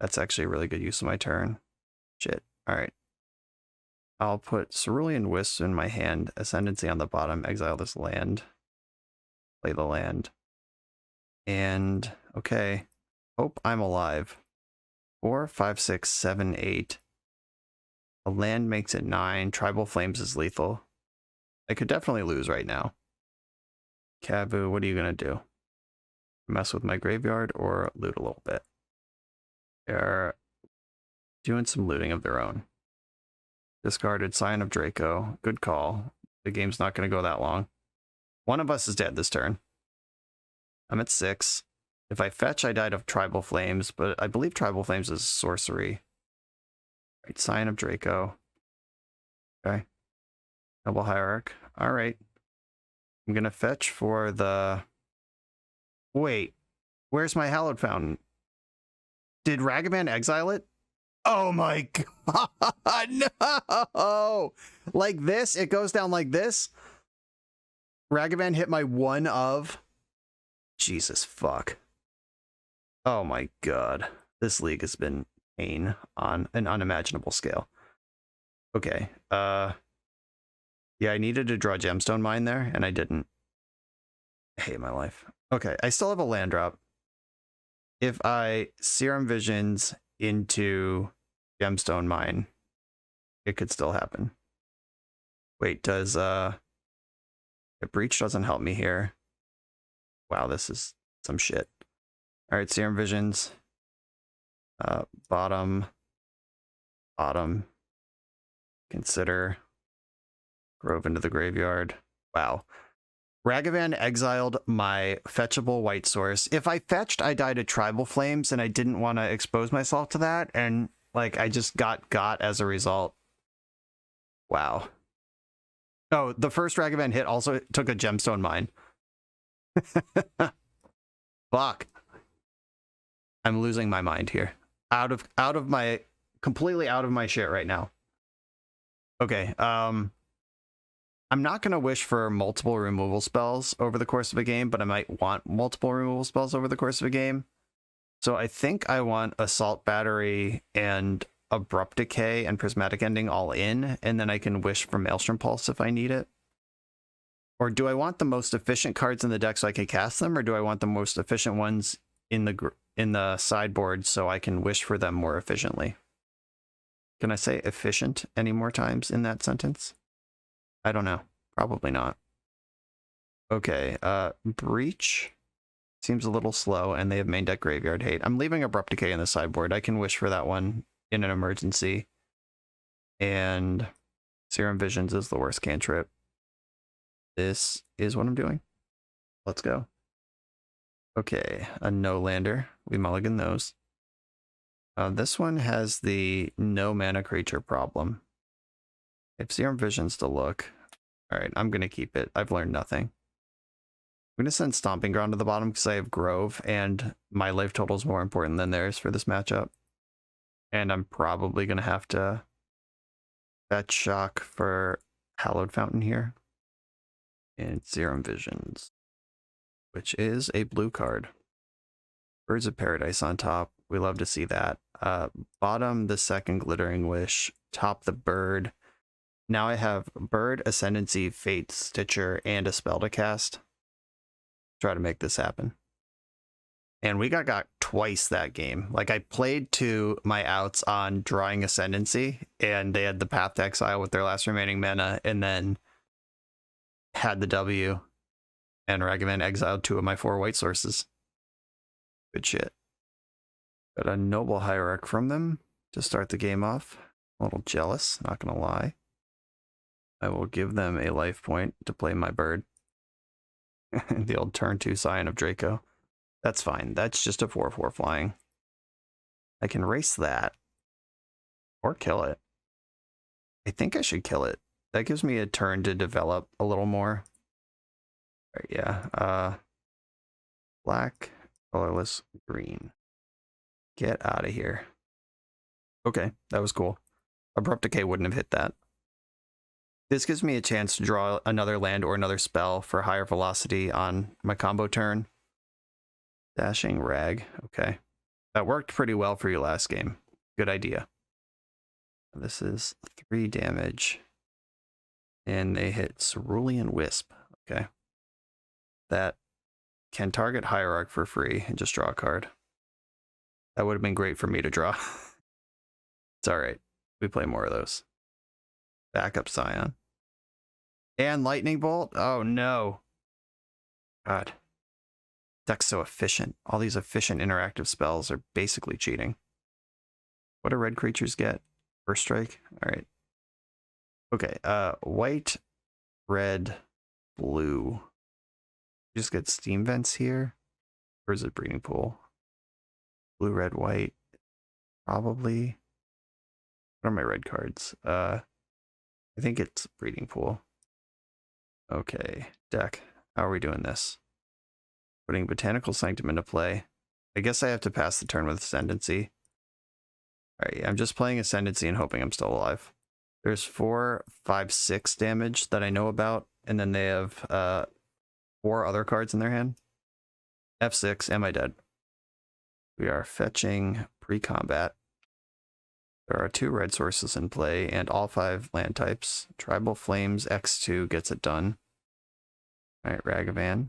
that's actually a really good use of my turn. Shit. Alright. I'll put Cerulean Wisp in my hand, Ascendancy on the bottom, exile this land, play the land. And, okay. Hope I'm alive. 4, 5, 6, 7, 8. A land makes it 9. Tribal Flames is lethal. I could definitely lose right now. Kavu, what are you going to do? Mess with my graveyard or loot a little bit? They're doing some looting of their own. Discarded Scion of Draco. Good call. The game's not going to go that long. One of us is dead this turn. I'm at 6. If I fetch, I died of Tribal Flames, but I believe Tribal Flames is sorcery. Right, Scion of Draco. Okay. Noble Hierarch. Alright. I'm going to fetch for the... Wait. Where's my Hallowed Fountain? Did Ragavan exile it? Oh my god, no! Like this, it goes down like this. Ragavan hit my one of. Jesus fuck. Oh my god. This league has been pain on an unimaginable scale. Okay. Yeah, I needed to draw Gemstone Mine there, and I didn't. I hate my life. Okay, I still have a land drop. If I Serum Visions into Gemstone Mine, it could still happen. Wait, does the Breach doesn't help me here. Wow, this is some shit. All right, Serum Visions. Bottom. Consider Grove into the graveyard. Wow. Ragavan exiled my fetchable white source. If I fetched, I died to Tribal Flames, and I didn't want to expose myself to that, and like I just got as a result. Wow. Oh, the first Ragavan hit also took a Gemstone Mine. Fuck. I'm losing my mind here. Completely out of my shit right now. Okay, I'm not going to wish for multiple removal spells over the course of a game, but I might want multiple removal spells over the course of a game. So I think I want Assault Battery and Abrupt Decay and Prismatic Ending all in, and then I can wish for Maelstrom Pulse if I need it. Or do I want the most efficient cards in the deck so I can cast them, or do I want the most efficient ones in the sideboard so I can wish for them more efficiently? Can I say efficient any more times in that sentence? I don't know. Probably not. Okay, Breach seems a little slow, and they have main deck Graveyard Hate. I'm leaving Abrupt Decay in the sideboard. I can wish for that one in an emergency. And Serum Visions is the worst cantrip. This is what I'm doing. Let's go. Okay, a no-lander. We mulligan those. This one has the no mana creature problem. If Serum Visions to look. Alright, I'm going to keep it. I've learned nothing. I'm going to send Stomping Ground to the bottom because I have Grove, and my life total is more important than theirs for this matchup. And I'm probably going to have to fetch Shock for Hallowed Fountain here. And Serum Visions, which is a blue card. Birds of Paradise on top. We love to see that. Bottom, the second Glittering Wish. Top, the bird. Now I have Bird, Ascendancy, Fate, Stitcher, and a spell to cast. Try to make this happen. And we got twice that game. Like, I played to my outs on drawing Ascendancy, and they had the Path to Exile with their last remaining mana, and then had the W, and Ragavan exiled 2 of my 4 white sources. Good shit. Got a Noble Hierarch from them to start the game off. A little jealous, not gonna lie. I will give them a life point to play my bird. The old turn 2 Scion of Draco. That's fine. That's just a 4/4 flying. I can race that. Or kill it. I think I should kill it. That gives me a turn to develop a little more. Right, yeah. Black, colorless, green. Get out of here. Okay, that was cool. Abrupt Decay wouldn't have hit that. This gives me a chance to draw another land or another spell for higher velocity on my combo turn. Dashing Rag. Okay. That worked pretty well for you last game. Good idea. This is 3 damage. And they hit Cerulean Wisp. Okay. That can target Hierarch for free and just draw a card. That would have been great for me to draw. It's alright. We play more of those. Backup Scion. And Lightning Bolt? Oh no. God. Deck's so efficient. All these efficient interactive spells are basically cheating. What do red creatures get? First strike? Alright. Okay, white, red, blue. You just get Steam Vents here. Or is it Breeding Pool? Blue, red, white. Probably. What are my red cards? I think it's Breeding Pool. Okay, deck. How are we doing this? Putting Botanical Sanctum into play. I guess I have to pass the turn with Ascendancy. Alright, I'm just playing Ascendancy and hoping I'm still alive. There's 4, 5, 6 damage that I know about, and then they have 4 other cards in their hand. F6, am I dead? We are fetching pre-combat. There are 2 red sources in play, and all 5 land types. Tribal Flames X2 gets it done. Alright, Ragavan.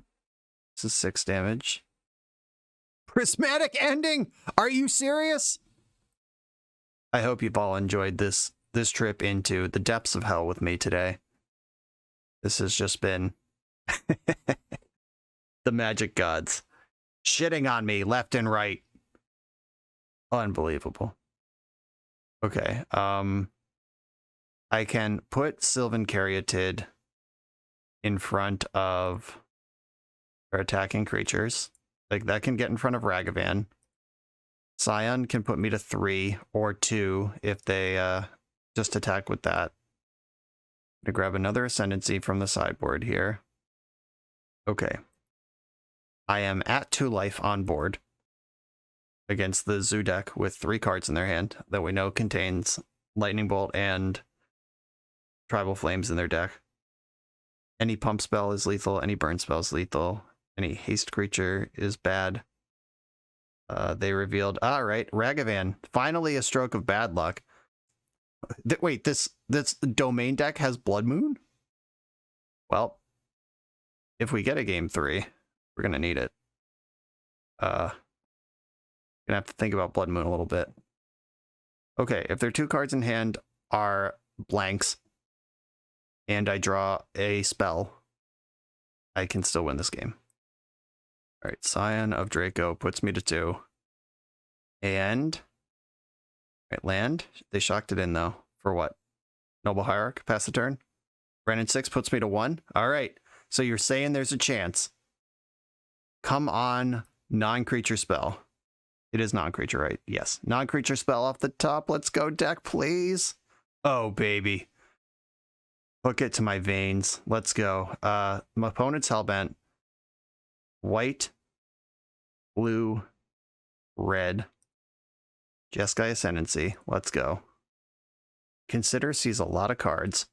This is 6 damage. Prismatic Ending! Are you serious? I hope you've all enjoyed this trip into the depths of hell with me today. This has just been the magic gods shitting on me left and right. Unbelievable. Okay, I can put Sylvan Caryatid in front of our attacking creatures. Like, that can get in front of Ragavan. Scion can put me to 3 or 2 if they just attack with that. I'm gonna grab another Ascendancy from the sideboard here. Okay. I am at 2 life on board against the Zoo deck with 3 cards in their hand that we know contains Lightning Bolt and Tribal Flames in their deck. Any pump spell is lethal, any burn spell is lethal, any haste creature is bad. They revealed, alright, Ragavan, finally a stroke of bad luck. Wait, this domain deck has Blood Moon? Well, if we get a game 3, we're gonna need it. Gonna have to think about Blood Moon a little bit. Okay, if their 2 cards in hand are blanks, and I draw a spell, I can still win this game. Alright, Scion of Draco puts me to 2. And... Alright, land. They shocked it in, though. For what? Noble Hierarch, pass the turn. Brandon 6 puts me to 1. Alright, so you're saying there's a chance. Come on, non-creature spell. It is non-creature, right? Yes. Non-creature spell off the top. Let's go, deck, please. Oh, baby. Hook it to my veins. Let's go. My opponent's Hellbent. White, blue, red. Jeskai Ascendancy. Let's go. Consider sees a lot of cards.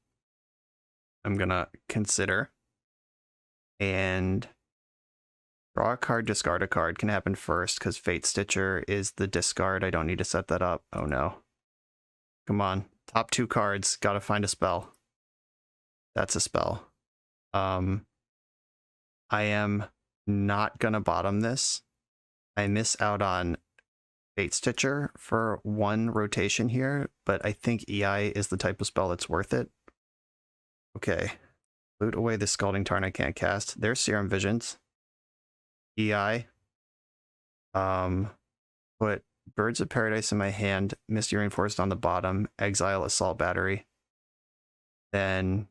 I'm gonna consider. And draw a card, discard a card. Can happen first because Fate Stitcher is the discard. I don't need to set that up. Oh no. Come on. Top 2 cards. Gotta find a spell. That's a spell. I am not gonna bottom this. I miss out on Fate Stitcher for 1 rotation here, but I think EI is the type of spell that's worth it. Okay. Loot away the Scalding Tarn I can't cast. There's Serum Visions. EI. Put Birds of Paradise in my hand, Misty Rainforest on the bottom, exile Assault Battery. Then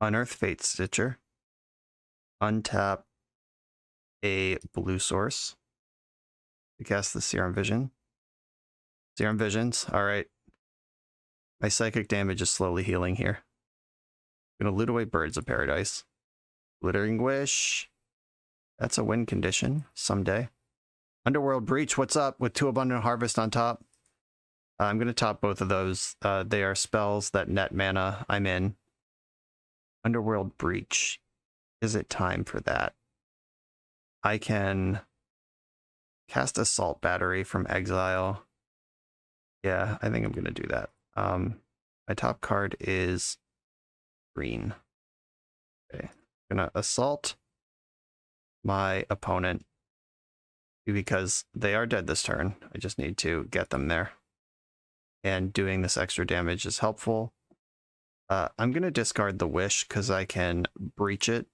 unearth Fate Stitcher. Untap a blue source to cast the Serum Vision. Serum Visions, alright. My psychic damage is slowly healing here. I'm gonna loot away Birds of Paradise. Glittering Wish. That's a win condition someday. Underworld Breach, what's up with 2 Abundant Harvest on top? I'm gonna top both of those. They are spells that net mana. I'm in. Underworld Breach. Is it time for that? I can cast Assault Battery from exile. Yeah, I think I'm going to do that. My top card is green. Okay, I'm going to assault my opponent because they are dead this turn. I just need to get them there. And doing this extra damage is helpful. I'm going to discard the Wish because I can breach it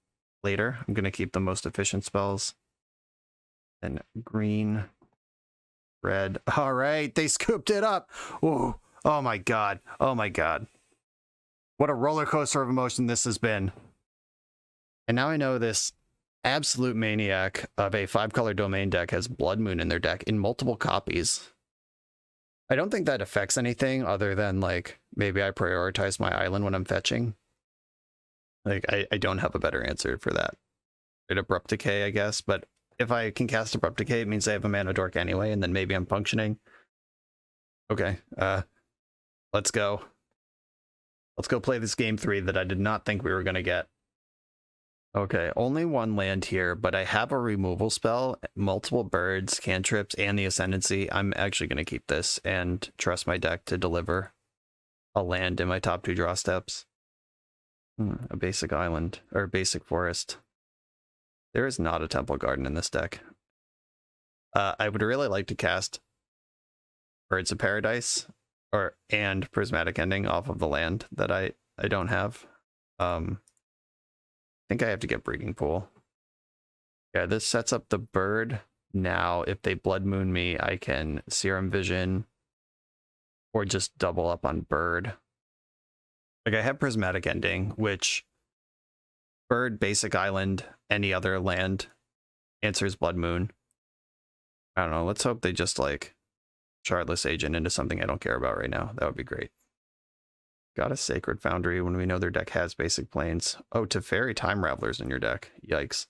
later. I'm going to keep the most efficient spells. And green, red. All right, they scooped it up. Ooh. Oh my god. Oh my god. What a roller coaster of emotion this has been. And now I know this absolute maniac of a 5-color domain deck has Blood Moon in their deck in multiple copies. I don't think that affects anything other than, like, maybe I prioritize my island when I'm fetching. Like, I don't have a better answer for that. Abrupt Decay, I guess, but if I can cast Abrupt Decay, it means I have a mana dork anyway, and then maybe I'm functioning. Okay, let's go. Let's go play this game 3 that I did not think we were going to get. Okay, only one land here, but I have a removal spell, multiple birds, cantrips, and the Ascendancy. I'm actually going to keep this and trust my deck to deliver a land in my top 2 draw steps. A basic island, or basic forest. There is not a Temple Garden in this deck. I would really like to cast Birds of Paradise and Prismatic Ending off of the land that I don't have. I think I have to get Breeding Pool. Yeah, this sets up the bird. Now, if they Blood Moon me, I can Serum Vision or just double up on bird. Like, I have Prismatic Ending, which bird, basic island, any other land answers Blood Moon. I don't know. Let's hope they just, like, Shardless Agent into something I don't care about right now. That would be great. Got a Sacred Foundry when we know their deck has basic planes. Oh, Teferi Time Ravelers in your deck. Yikes.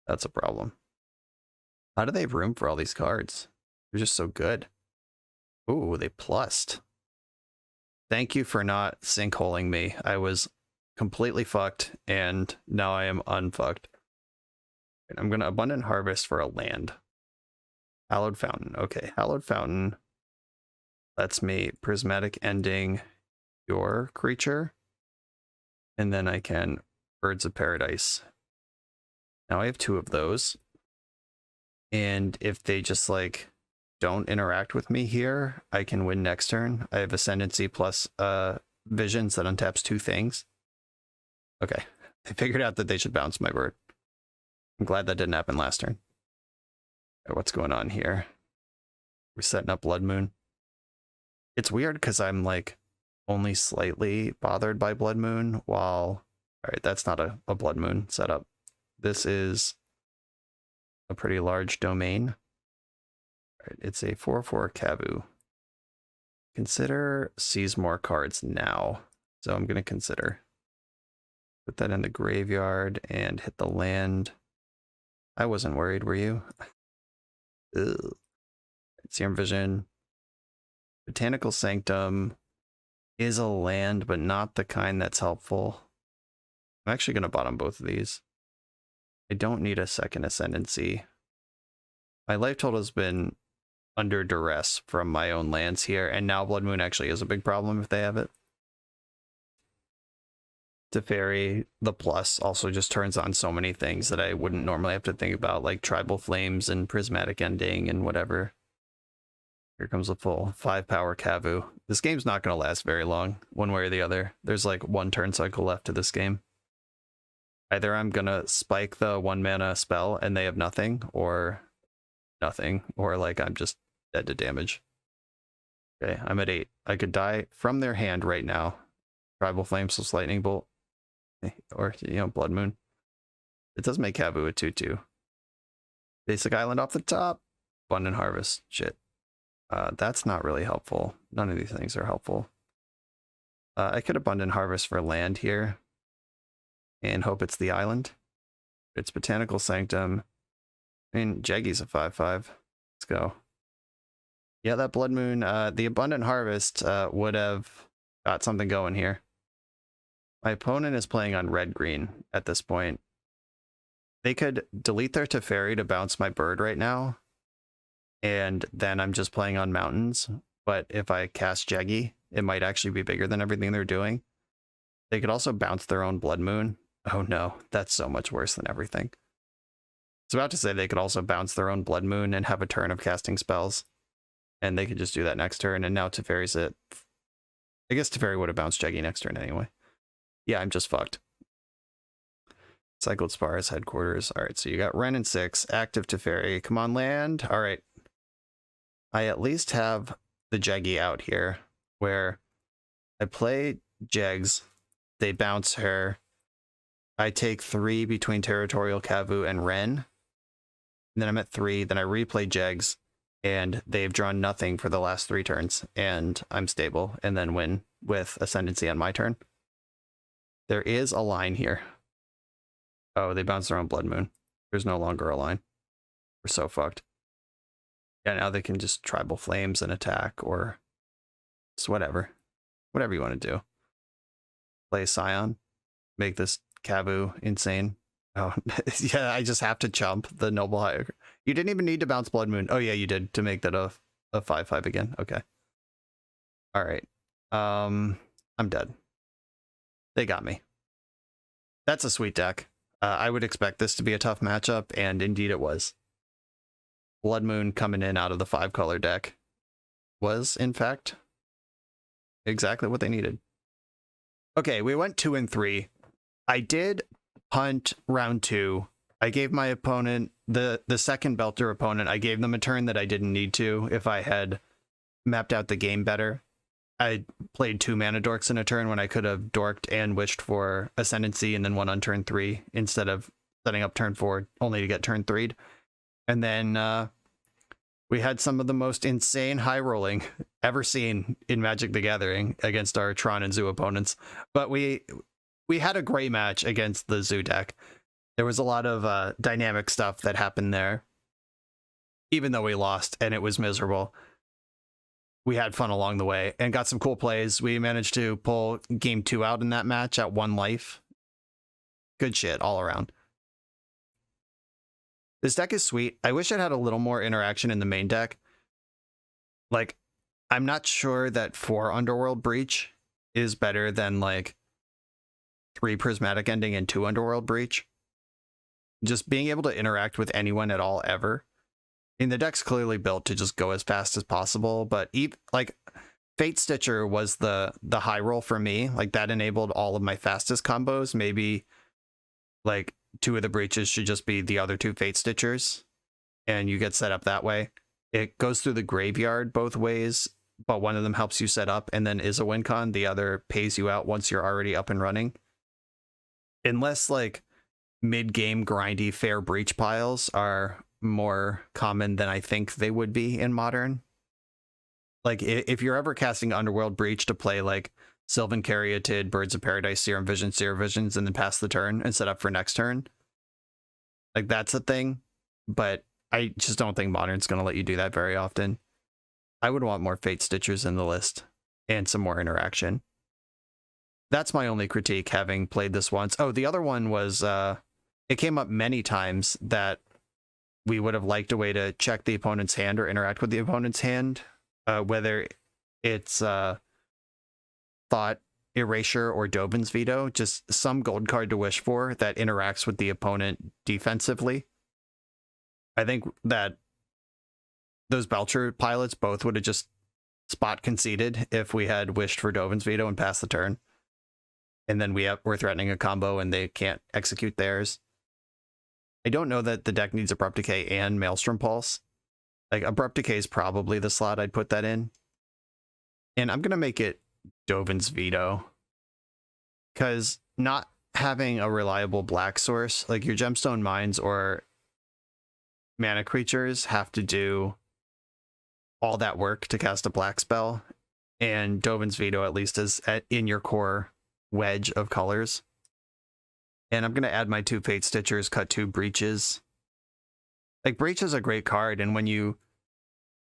That's a problem. How do they have room for all these cards? They're just so good. Ooh, they plussed. Thank you for not sinkholing me. I was completely fucked, and now I am unfucked. And I'm going to Abundant Harvest for a land. Hallowed Fountain. Okay, Hallowed Fountain lets me Prismatic Ending your creature, and then I can Birds of Paradise. Now I have 2 of those, and if they just like don't interact with me here, I can win next turn. I have Ascendancy plus Visions that untaps 2 things. Okay, they figured out that they should bounce my bird. I'm glad that didn't happen last turn. Okay, what's going on here? We're setting up Blood Moon. It's weird because I'm like only slightly bothered by Blood Moon, while... Alright, that's not a Blood Moon setup. This is a pretty large domain. Alright, it's a 4/4 Kavu. Consider seize more cards now. So I'm going to consider. Put that in the graveyard and hit the land. I wasn't worried, were you? Ugh. Serum Vision. Botanical Sanctum is a land, but not the kind that's helpful. I'm actually going to bottom both of these. I don't need a second Ascendancy. My life total has been under duress from my own lands here, and now Blood Moon actually is a big problem if they have it. Teferi, the plus, also just turns on so many things that I wouldn't normally have to think about, like Tribal Flames and Prismatic Ending and whatever. Here comes a full 5-power Kavu. This game's not going to last very long, one way or the other. There's like 1 turn cycle left to this game. Either I'm going to spike the 1-mana spell and they have nothing, or like I'm just dead to damage. Okay, I'm at 8. I could die from their hand right now. Tribal Flame, so Lightning Bolt. Or, Blood Moon. It does make Kavu a 2/2. Basic Island off the top. Abundant Harvest. Shit. That's not really helpful. None of these things are helpful. I could Abundant Harvest for land here and hope it's the island. It's Botanical Sanctum. I mean, Jeggy's a 5/5. Let's go. Yeah, that Blood Moon, the Abundant Harvest would have got something going here. My opponent is playing on red-green at this point. They could delete their Teferi to bounce my bird right now, and then I'm just playing on mountains. But if I cast Jeggy, it might actually be bigger than everything they're doing. They could also bounce their own Blood Moon. Oh no, that's so much worse than everything. I was about to say they could also bounce their own Blood Moon and have a turn of casting spells. And they could just do that next turn, and now Teferi's it. I guess Teferi would have bounced Jeggy next turn anyway. Yeah, I'm just fucked. Cycled Spars, headquarters. Alright, so you got Ren and 6, active Teferi. Come on, land. Alright. I at least have the Jeggy out here, where I play Jegs, they bounce her, I take 3 between Territorial Kavu and Ren, and then I'm at 3, then I replay Jegs, and they've drawn nothing for the last 3 turns, and I'm stable, and then win with Ascendancy on my turn. There is a line here. Oh, they bounced their own Blood Moon. There's no longer a line. We're so fucked. Yeah, now they can just Tribal Flames and attack, or just whatever. Whatever you want to do. Play Scion. Make this Cavu insane. Oh, yeah, I just have to chump the Noble High. You didn't even need to bounce Blood Moon. Oh, yeah, you did, to make that a 5/5 again. Okay. All right. I'm dead. They got me. That's a sweet deck. I would expect this to be a tough matchup, and indeed it was. Blood Moon coming in out of the 5-color deck was, in fact, exactly what they needed. Okay, we went 2 and 3. I did punt round 2. I gave my opponent, the second Belter opponent, I gave them a turn that I didn't need to if I had mapped out the game better. I played 2 mana Dorks in a turn when I could have dorked and wished for Ascendancy and then won on turn 3 instead of setting up turn 4 only to get turn 3'd. And then we had some of the most insane high rolling ever seen in Magic the Gathering against our Tron and Zoo opponents. But we had a great match against the Zoo deck. There was a lot of dynamic stuff that happened there. Even though we lost and it was miserable, we had fun along the way and got some cool plays. We managed to pull game 2 out in that match at 1 life. Good shit all around. This deck is sweet. I wish it had a little more interaction in the main deck. Like, I'm not sure that 4 Underworld Breach is better than like 3 Prismatic Ending and 2 Underworld Breach. Just being able to interact with anyone at all ever. And the deck's clearly built to just go as fast as possible, but like Fate Stitcher was the high roll for me. Like that enabled all of my fastest combos. Maybe like 2 of the breaches should just be the other 2 Fate Stitchers, and you get set up that way. It goes through the graveyard both ways, but one of them helps you set up and then is a win con. The other pays you out once you're already up and running. Unless like mid-game grindy fair breach piles are more common than I think they would be in Modern. Like if you're ever casting Underworld Breach to play like Sylvan Caryatid, Birds of Paradise, Serum Visions, and then pass the turn and set up for next turn, like that's a thing, but I just don't think Modern's going to let you do that very often. I would want more Fate Stitchers in the list and some more interaction. That's my only critique, having played this once. Oh, the other one was, it came up many times that we would have liked a way to check the opponent's hand or interact with the opponent's hand, whether it's Thought, Erasure, or Dovin's Veto, just some gold card to wish for that interacts with the opponent defensively. I think that those Belcher pilots both would have just spot conceded if we had wished for Dovin's Veto and passed the turn. And then we're threatening a combo and they can't execute theirs. I don't know that the deck needs Abrupt Decay and Maelstrom Pulse. Like, Abrupt Decay is probably the slot I'd put that in. And I'm going to make it Dovin's Veto. Because not having a reliable black source, like your Gemstone Mines or mana creatures have to do all that work to cast a black spell. And Dovin's Veto at least is in your core wedge of colors. And I'm going to add my 2 Fate Stitchers, cut 2 Breaches. Like, Breach is a great card, and when you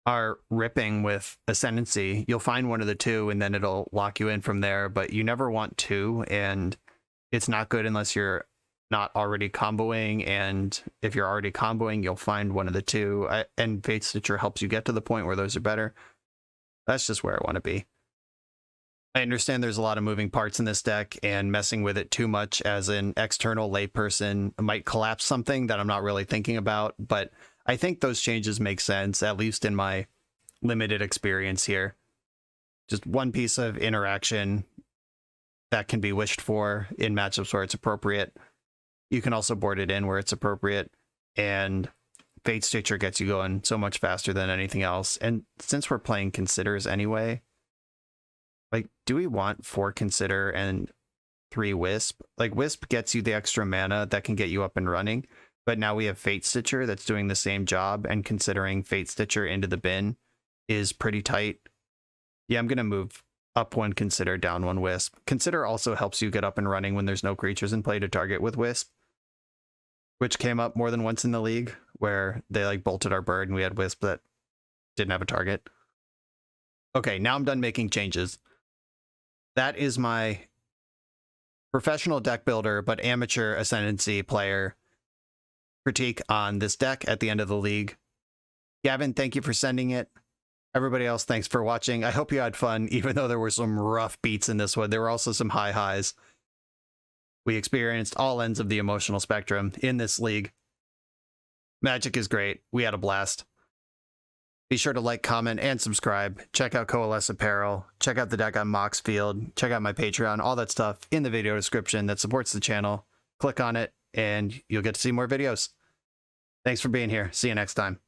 are ripping with Ascendancy, you'll find one of the 2, and then it'll lock you in from there, but you never want 2, and it's not good unless you're not already comboing, and if you're already comboing, you'll find one of the 2, and Fate Stitcher helps you get to the point where those are better. That's just where I want to be. I understand there's a lot of moving parts in this deck, and messing with it too much as an external layperson might collapse something that I'm not really thinking about, but I think those changes make sense, at least in my limited experience here. Just one piece of interaction that can be wished for in matchups where it's appropriate. You can also board it in where it's appropriate, and Fate Stitcher gets you going so much faster than anything else. And since we're playing Considers anyway, like, do we want 4 Consider and 3 Wisp? Like, Wisp gets you the extra mana that can get you up and running, but now we have Fate Stitcher that's doing the same job, and considering Fate Stitcher into the bin is pretty tight. Yeah, I'm going to move up 1 Consider, down 1 Wisp. Consider also helps you get up and running when there's no creatures in play to target with Wisp. which came up more than once in the league, where they like bolted our bird and we had Wisp that didn't have a target. Okay, now I'm done making changes. That is my professional deck builder, but amateur Ascendancy player critique on this deck at the end of the league. Gavin, thank you for sending it. Everybody else, thanks for watching. I hope you had fun, even though there were some rough beats in this one. There were also some high highs. We experienced all ends of the emotional spectrum in this league. Magic is great. We had a blast. Be sure to like, comment, and subscribe. Check out Coalesce Apparel. Check out the deck on Moxfield. Check out my Patreon. All that stuff in the video description that supports the channel. Click on it, and you'll get to see more videos. Thanks for being here. See you next time.